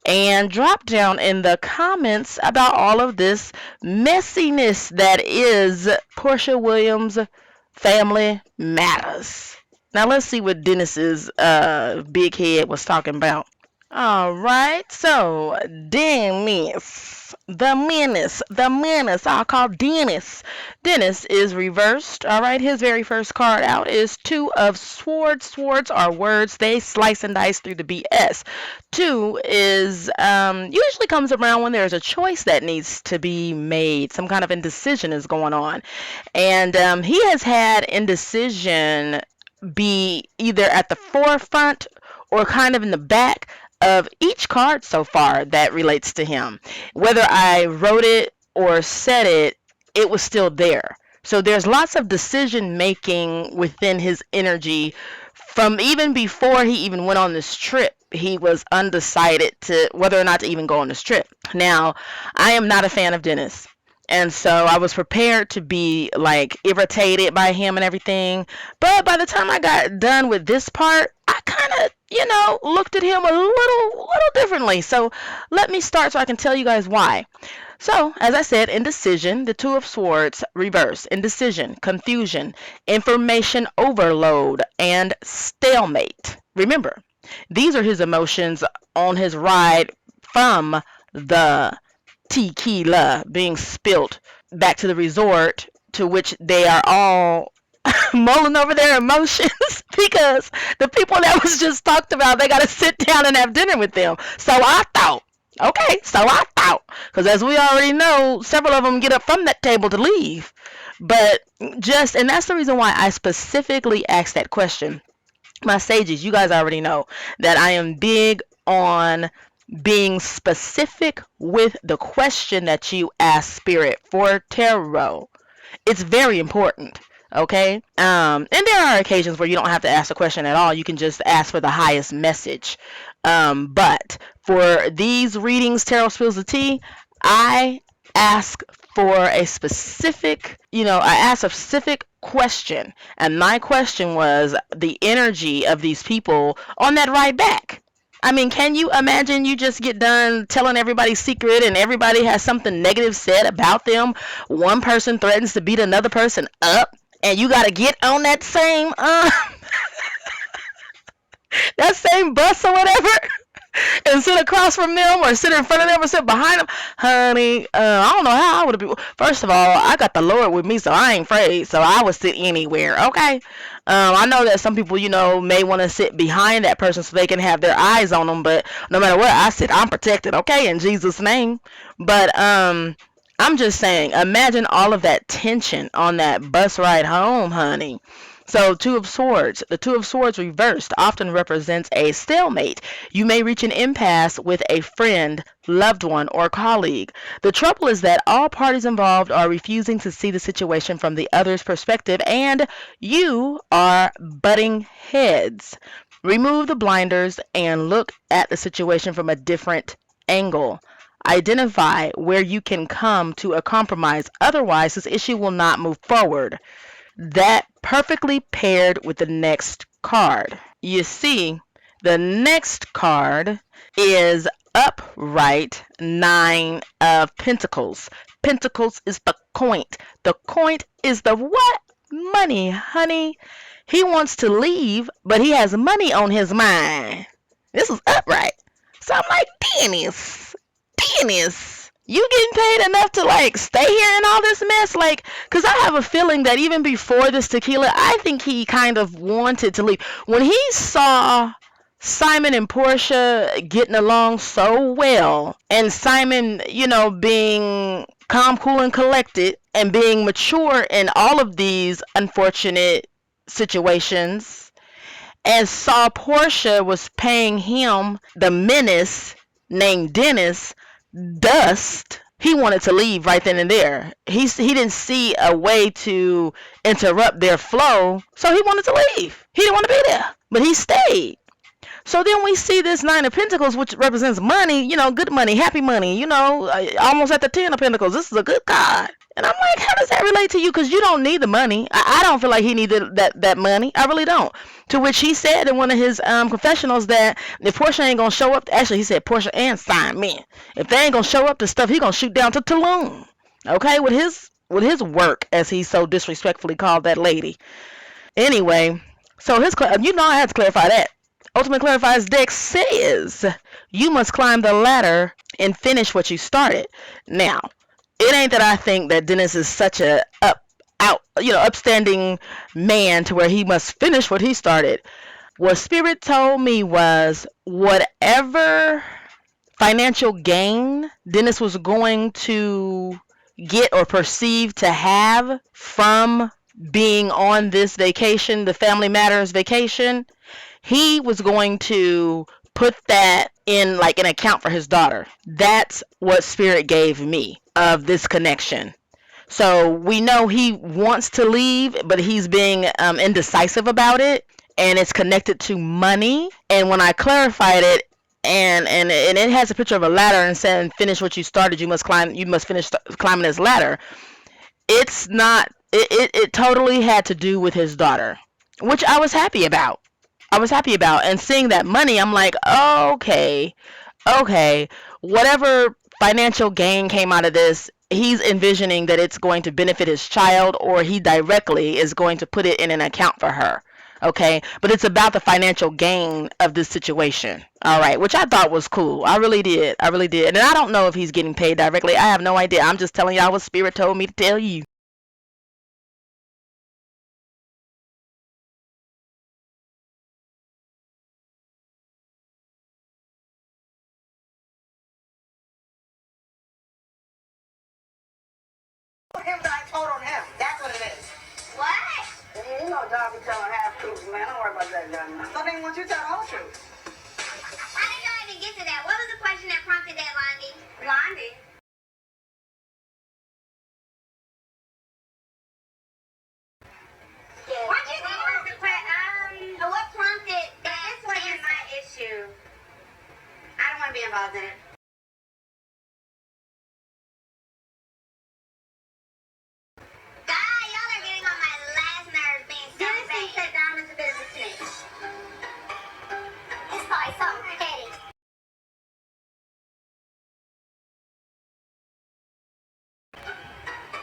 A: and drop down in the comments about all of this messiness that is Porsha Williams Family Matters. Now let's see what Dennis's big head was talking about. Alright, so Dennis, the menace, I'll call Dennis. Dennis is reversed. Alright, his very first card out is Two of Swords. Swords are words, they slice and dice through the BS. Two is usually comes around when there's a choice that needs to be made. Some kind of indecision is going on. And he has had indecision be either at the forefront or kind of in the back of each card so far that relates to him. Whether I wrote it or said it, it was still there. So there's lots of decision making within his energy from even before he even went on this trip. He was undecided to whether or not to even go on this trip. Now, I am not a fan of Dennis. And so I was prepared to be like irritated by him and everything. But by the time I got done with this part, I kind of, you know, looked at him a little differently. So let me start so I can tell you guys why. So, as I said, indecision, the Two of Swords, reverse, indecision, confusion, information overload, and stalemate. Remember, these are his emotions on his ride from the tequila being spilt back to the resort, to which they are all mulling over their emotions because the people that was just talked about, they got to sit down and have dinner with them. So I thought, because as we already know, several of them get up from that table to leave. But and that's the reason why I specifically asked that question. My sages, you guys already know that I am big on being specific with the question that you ask spirit for tarot. It's very important. Okay. And there are occasions where you don't have to ask a question at all. You can just ask for the highest message. But for these readings, Tarot Spills the Tea, I ask for a specific, I asked a specific question. And my question was the energy of these people on that ride back. I mean, can you imagine you just get done telling everybody's secret and everybody has something negative said about them? One person threatens to beat another person up, and you got to get on that same that same bus or whatever and sit across from them or sit in front of them or sit behind them. Honey, I don't know how I would have been. First of all, I got the Lord with me, so I ain't afraid. So I would sit anywhere, okay? I know that some people, may want to sit behind that person so they can have their eyes on them, but no matter where I sit, I'm protected, okay, in Jesus' name. But I'm just saying, imagine all of that tension on that bus ride home, honey. So, Two of Swords. The Two of Swords reversed often represents a stalemate. You may reach an impasse with a friend, loved one, or colleague. The trouble is that all parties involved are refusing to see the situation from the other's perspective, and you are butting heads. Remove the blinders and look at the situation from a different angle. Identify where you can come to a compromise. Otherwise, this issue will not move forward. That perfectly paired with the next card. You see, the next card is upright 9 of Pentacles. Pentacles is the coin. The coin is the what? Money, honey. He wants to leave, but he has money on his mind. This is upright. So I'm like, Dennis, you getting paid enough to stay here in all this mess? Because I have a feeling that even before this tequila, I think he kind of wanted to leave. When he saw Simon and Porsha getting along so well, and Simon, being calm, cool, and collected, and being mature in all of these unfortunate situations, and saw Porsha was paying him, the menace named Dennis, dust, he wanted to leave right then and there. He didn't see a way to interrupt their flow, so he wanted to leave. He didn't want to be there, but he stayed. So then we see this 9 of Pentacles, which represents money, good money, happy money, almost at the 10 of Pentacles. This is a good card. And I'm like, how does that relate to you? Because you don't need the money. I don't feel like he needed that money. I really don't. To which he said in one of his confessionals that if Porsha ain't going to show up, actually he said Porsha and Simon, if they ain't going to show up to stuff, he going to shoot down to Tulum. Okay, with his work, as he so disrespectfully called that lady. Anyway, so I had to clarify that. Ultimate Clarifies deck says you must climb the ladder and finish what you started. Now, it ain't that I think that Dennis is such a upstanding man to where he must finish what he started. What Spirit told me was whatever financial gain Dennis was going to get or perceive to have from being on this vacation, the Family Matters vacation, he was going to put that in an account for his daughter. That's what Spirit gave me of this connection. So we know he wants to leave, but he's being indecisive about it, and it's connected to money. And when I clarified it, and it has a picture of a ladder and saying finish what you started, you must finish climbing this ladder. It's not, it totally had to do with his daughter, which I was happy about. And seeing that money, I'm like, okay, whatever financial gain came out of this, he's envisioning that it's going to benefit his child, or he directly is going to put it in an account for her. Okay, but it's about the financial gain of this situation. All right, which I thought was cool. I really did. I really did. And I don't know if he's getting paid directly. I have no idea. I'm just telling y'all what Spirit told me to tell you.
C: Him that I told on him. That's what it is.
F: What?
C: You know Don be telling half truths, man. Don't worry about that guy. I thought they want you to tell the whole truth.
F: How did y'all even get to that? What was the question that prompted that, Blondie? Blondie? What you think was the question? What prompted that? This wasn't my issue. I don't want to be involved in it. God, y'all are getting on my last nerve being so bad. Dennis said Dom is a bit of a snitch. It's probably something petty.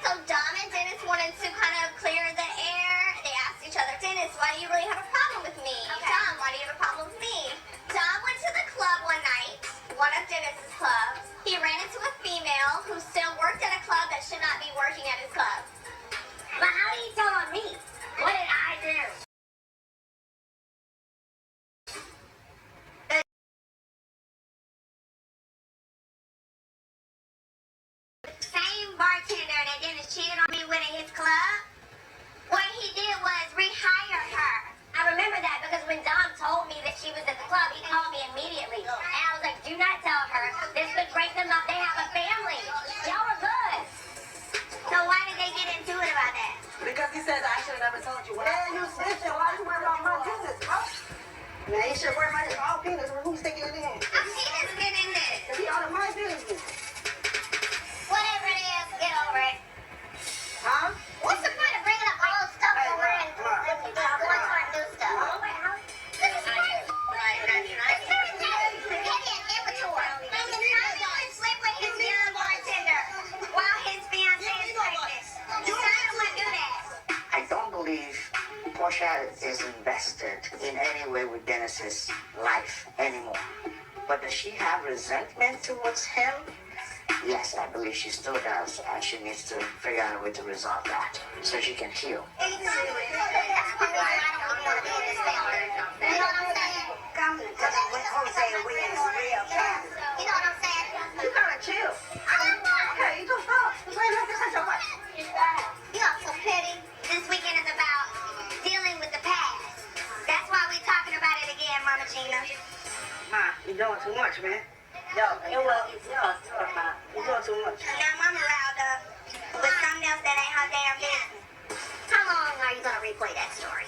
D: So Dom and Dennis wanted to kind of clear the air. They asked each other, Dennis, why do you really have a problem with me?
F: Okay.
D: Dom, why do you have a problem with me? Dom went to the club one night, one of Dennis's clubs. He ran into a female who still worked at a club that should not be working at his club.
F: But how did he tell on me? What did I do? Same bartender that Dennis cheated on me with at his club. What he did was rehire her. I remember that because when Dom told me that she was at the club, he called me immediately. And I was like, do not tell her. This could break them up. They have a family. Y'all are good. So why did they get into it about that?
C: Because he says I should have never told you. And you snitching. Why you worried about my business, bro? Man, you should worry about his own penis. Who's sticking it in?
F: I'm seeing been in this.
C: If he out of my business.
F: Whatever it is, get over it.
C: Huh?
F: What's the point of bringing up old stuff when we're in going to our new stuff? This is crazy. It's very petty and immature. And then he would sleep with his young bartender while his fiancée is pregnant. I don't want to do that.
E: I don't believe Porsha is invested in any way with Dennis's life anymore. But does she have resentment towards him? Yes, I believe she still does, and she needs to figure out a way to resolve that so she can heal.
F: That's why I don't want to be in this family. You know what I'm saying?
C: Come because I'm with Jose and we in this real family.
F: You know what I'm saying?
C: You gotta chill. Okay, you just stop. Just ain't nothing to your wife.
F: You are so petty. This weekend is about dealing with the past. That's why we're talking about it again, Mama Gina.
C: Ma, you're doing too much, man. Yo, you're doing too much.
F: Now Mama riled up with something else that ain't her damn business. How long are you gonna replay that story?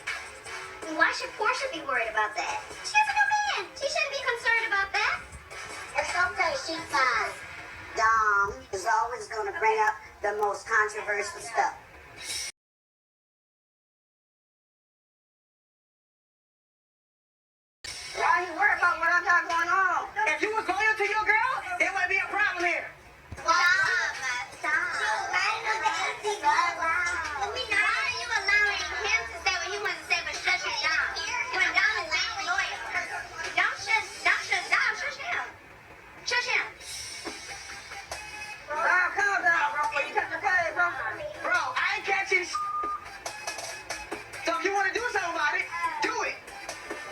F: Why should Porsha be worried about that? She has a new man. She shouldn't be concerned about that.
G: It's okay, she's fine. Dom is always going to bring up the most controversial stuff.
C: Why you worried about what I got going on? If you was loyal to your girl, there wouldn't be a problem here.
F: Stop. Why are you allowing him to say what he wants to say, but shushing Dom? When Dom is being loyal. Don't shush Dom, shush him. Shush him.
C: Nah, calm down, bro. Before you catch the play, bro. Bro, I ain't catching So if you want to do something about it, do it.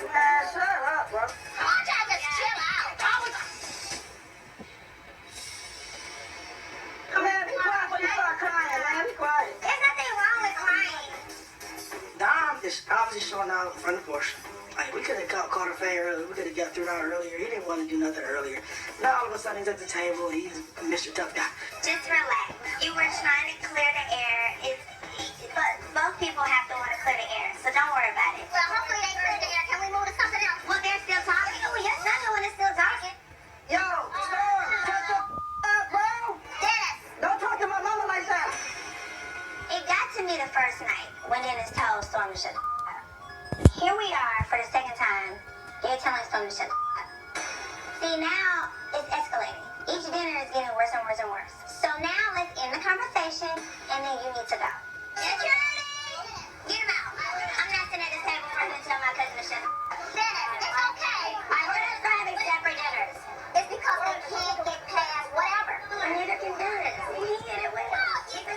C: Man, shut up, bro.
F: Why don't y'all just chill out?
C: Man, be quiet before you start crying, man. Be quiet.
F: There's nothing wrong with crying.
C: Dom is obviously showing out in front of Porsha. Like, we could have caught a fade earlier. We could have got through it out earlier. He didn't want to do nothing earlier. Now all of a sudden he's at the table. He's Mr. Tough Guy.
F: Just relax. You were trying to clear the air. But both people have to want to clear the air, so don't worry about it. Well, hopefully they clear the air. Can we move to something else? Well, they're still talking. Oh, yes, another one is still talking.
C: Yo, Storm, shut the up, bro.
F: Dennis,
C: Don't talk to my mama like that.
F: it got to me the first night when Dennis told Storm to shut the up. Here we are for the second time. You're telling Storm to shut the up. See, now it's escalating. Each dinner is getting worse and worse and worse. So now let's end the conversation, and then you need to go. Get him out. I'm not sitting at this table for him to tell
D: my cousin to shut Dennis, it's okay. I heard us having separate dinners. It's because they can't get past whatever. Neither can Dennis. He get it well. If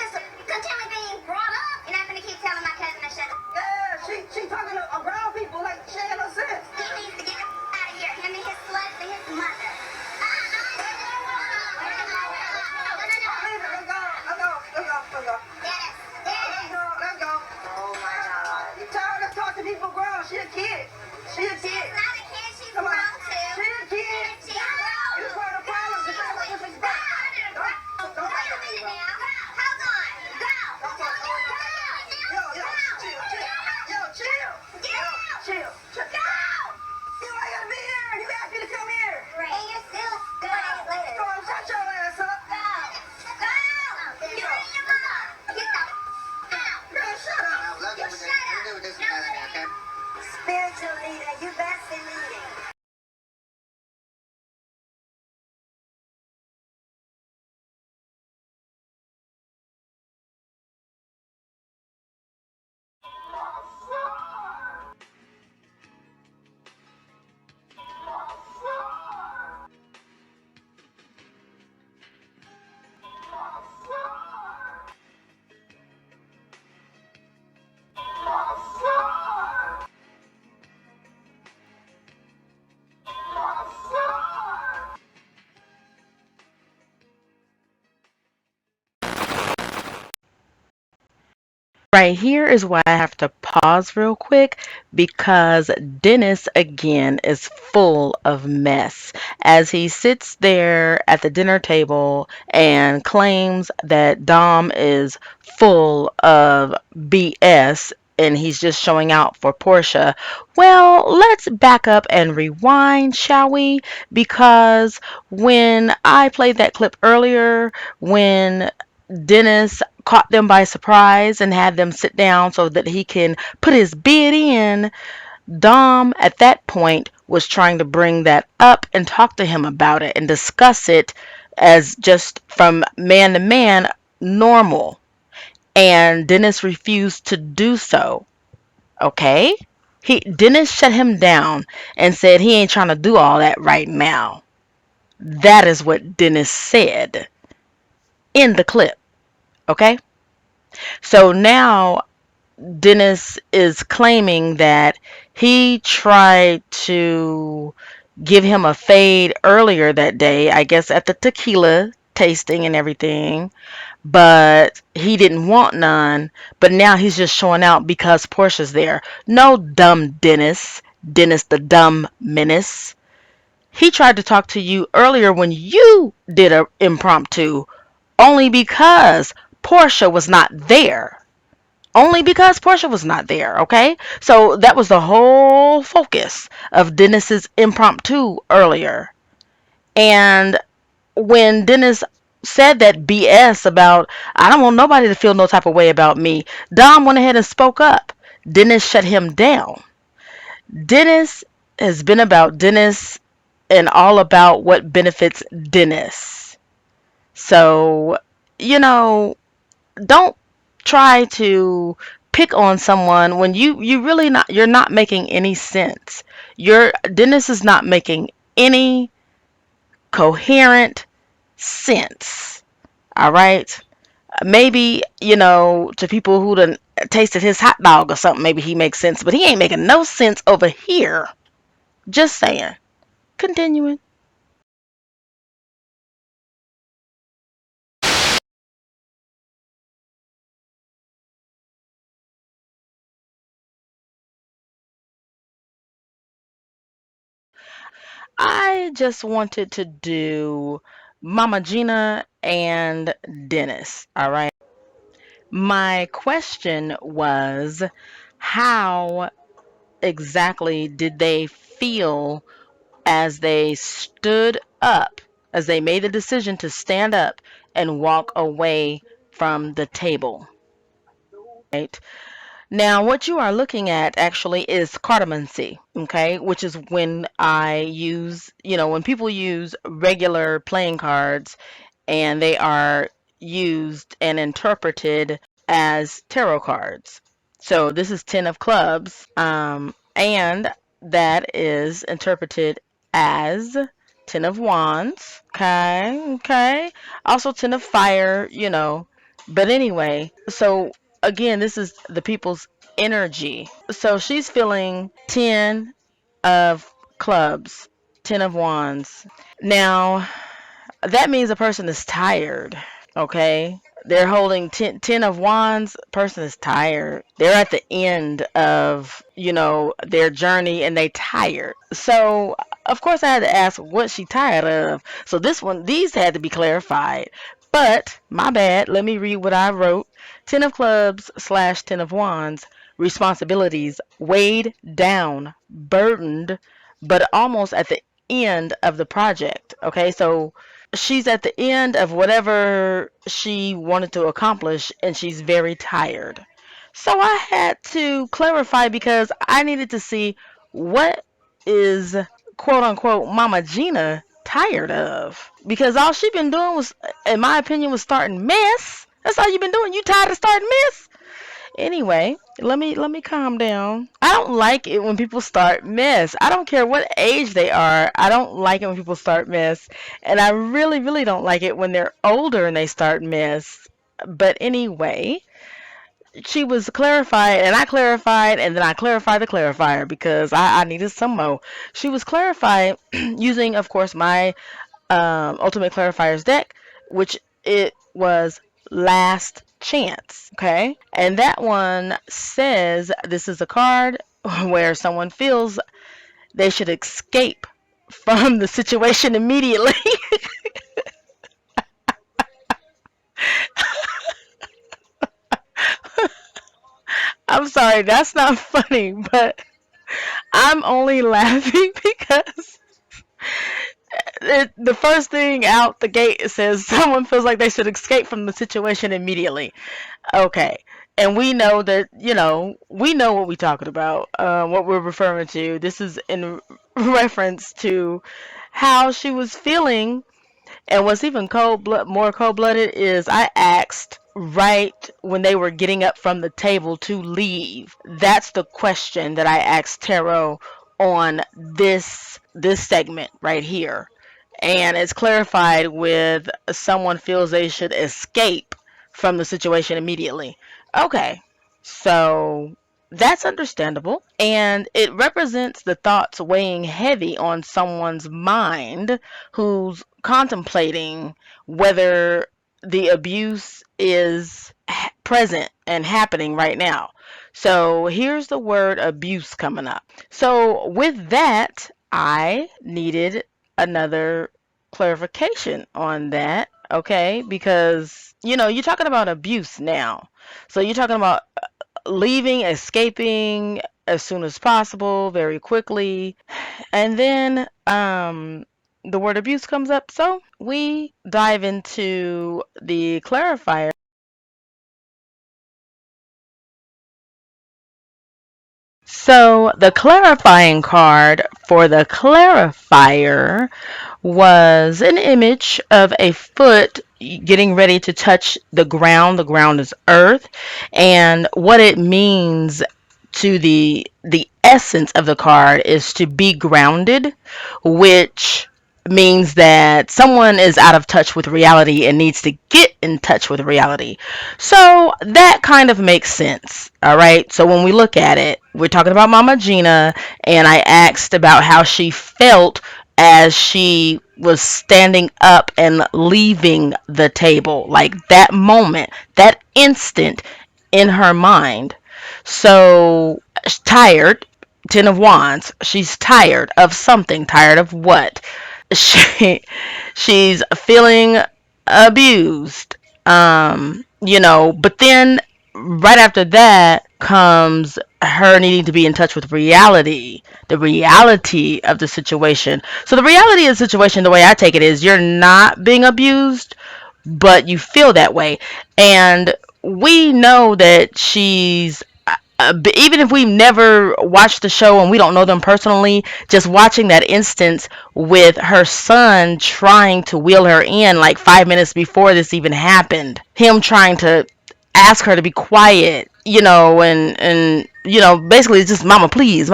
D: it's continually being brought up, you're not going to keep telling my cousin to shut
C: Yeah, she talking around people like she ain't no sense.
D: He needs to get out of here. Him and his slut and his mother.
C: Let's go. Oh my God. You tired of talking to people grown? She a kid. She a kid.
D: She's not a kid. She's
C: Come on.
D: grown too.
C: She a kid.
D: She's grown.
C: You part of the problem. She got what this is about.
D: Wait a minute now. Hold on. Go.
C: Yo, chill. Chill.
D: Go.
C: You ain't gotta be here. You asked me to come here.
D: And you're still 4 days later.
C: Come on, shut your ass up.
D: Go. You and your mom. Get the out.
C: Girl, shut up.
D: You shut up.
G: Spiritual leader, you best be leading.
A: Right here is why I have to pause real quick because Dennis again is full of mess as he sits there at the dinner table and claims that Dom is full of BS and he's just showing out for Porsha. Well, let's back up and rewind, shall we? Because when I played that clip earlier, when Dennis caught them by surprise and had them sit down so that he can put his bid in, Dom at that point was trying to bring that up and talk to him about it and discuss it as just from man to man normal. And Dennis refused to do so. Okay? Dennis shut him down and said he ain't trying to do all that right now. That is what Dennis said in the clip. Okay? So now Dennis is claiming that he tried to give him a fade earlier that day, I guess at the tequila tasting and everything, but he didn't want none. But now he's just showing out because Portia's there. No, dumb Dennis. Dennis the dumb menace. He tried to talk to you earlier when you did a impromptu only because Porsha was not there. Only because Porsha was not there, okay? So that was the whole focus of Dennis's impromptu earlier. And when Dennis said that BS about, I don't want nobody to feel no type of way about me, Dom went ahead and spoke up. Dennis shut him down. Dennis has been about Dennis and all about what benefits Dennis. So, don't try to pick on someone when you're not making any sense. Dennis is not making any coherent sense. All right? Maybe, to people who done tasted his hot dog or something, maybe he makes sense, but he ain't making no sense over here. Just saying. Continuing. I just wanted to do Mama Gina and Dennis. All right. My question was, how exactly did they feel as they stood up, as they made the decision to stand up and walk away from the table? Right? Now, what you are looking at actually is cartomancy, okay, which is when when people use regular playing cards and they are used and interpreted as tarot cards. So this is 10 of clubs, and that is interpreted as 10 of wands. Okay, okay. Also 10 of fire, you know. But anyway, so again, this is the people's energy. So she's feeling 10 of clubs, 10 of wands. Now, that means a person is tired. Okay? They're holding 10 of wands. Person is tired. They're at the end of, their journey and they tired. So, of course, I had to ask what she tired of. So these had to be clarified. But, my bad. Let me read what I wrote. 10 of clubs / 10 of wands. Responsibilities weighed down, burdened, but almost at the end of the project. Okay, so she's at the end of whatever she wanted to accomplish and she's very tired. So I had to clarify because I needed to see what is quote unquote Mama Gina tired of. Because all she been doing was, in my opinion, was starting mess. That's all you've been doing. You tired of starting mess? Anyway, let me calm down. I don't like it when people start mess. I don't care what age they are. I don't like it when people start mess. And I really, really don't like it when they're older and they start mess. But anyway, she was clarified and I clarified and then I clarified the clarifier because I needed some more. She was clarified using, of course, my Ultimate Clarifiers deck, which it was Last Chance. Okay, and that one says this is a card where someone feels they should escape from the situation immediately. I'm sorry, that's not funny, but I'm only laughing because the first thing out the gate it says someone feels like they should escape from the situation immediately. Okay. And we know that, we know what we're talking about, what we're referring to. This is in reference to how she was feeling. And what's even more cold-blooded is I asked right when they were getting up from the table to leave. That's the question that I asked Tarot on this segment right here. And it's clarified with someone feels they should escape from the situation immediately. Okay, so that's understandable. And it represents the thoughts weighing heavy on someone's mind who's contemplating whether the abuse is present and happening right now. So here's the word abuse coming up. So with that, I needed another clarification on that, okay? Because, you're talking about abuse now. So you're talking about leaving, escaping as soon as possible, very quickly. And then the word abuse comes up. So we dive into the clarifier. So the clarifying card for the clarifier was an image of a foot getting ready to touch the ground. The ground is earth, and what it means to the essence of the card is to be grounded, which means that someone is out of touch with reality and needs to get in touch with reality. So that kind of makes sense. All right. So when we look at it, we're talking about Mama Gina, and I asked about how she felt as she was standing up and leaving the table, like that moment, that instant in her mind. So tired, 10 of wands, she's tired of something. Tired of what? she she's feeling abused. But then right after that comes her needing to be in touch with reality, the reality of the situation. So the reality of the situation, the way I take it, is you're not being abused, but you feel that way. And we know that she's even if we've never watched the show and we don't know them personally, just watching that instance with her son trying to wheel her in like 5 minutes before this even happened, him trying to ask her to be quiet, and basically it's just mama please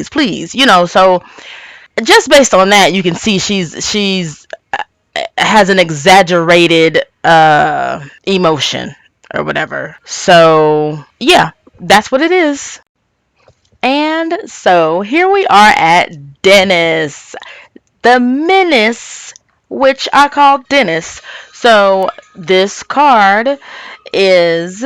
A: please, so just based on that you can see she's has an exaggerated emotion or whatever. So yeah, that's what it is. And so here we are at Dennis, the menace, which I call Dennis. So this card is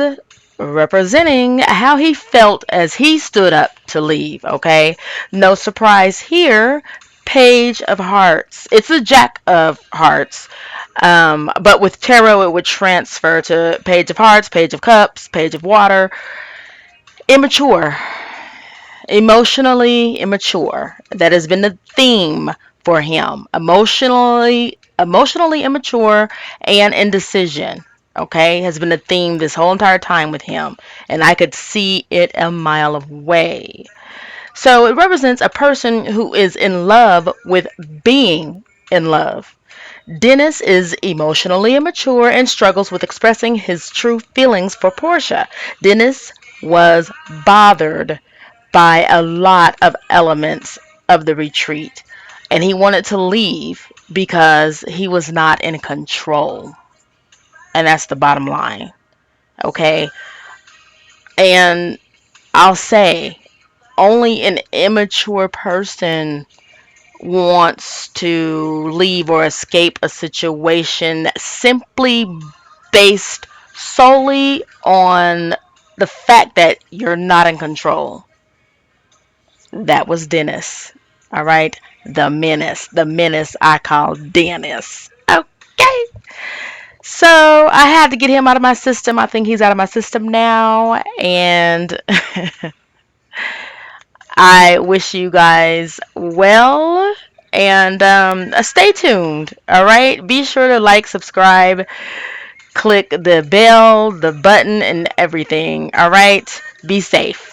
A: representing how he felt as he stood up to leave, okay? No surprise here. Page of Hearts. It's a Jack of Hearts. But with tarot, it would transfer to Page of Hearts, Page of Cups, Page of Water. Immature, emotionally immature. That has been the theme for him. Emotionally immature and indecision. Okay, has been the theme this whole entire time with him, and I could see it a mile away. So it represents a person who is in love with being in love. Dennis is emotionally immature and struggles with expressing his true feelings for Portia. Dennis was bothered by a lot of elements of the retreat, and he wanted to leave because he was not in control. And that's the bottom line. Okay? And I'll say, only an immature person wants to leave or escape a situation simply based solely on the fact that you're not in control. That was Dennis. All right. The menace. The menace I call Dennis. Okay. So I had to get him out of my system. I think he's out of my system now. And I wish you guys well. And stay tuned. All right. Be sure to like, subscribe, click the bell, the button, and everything. All right. Be safe.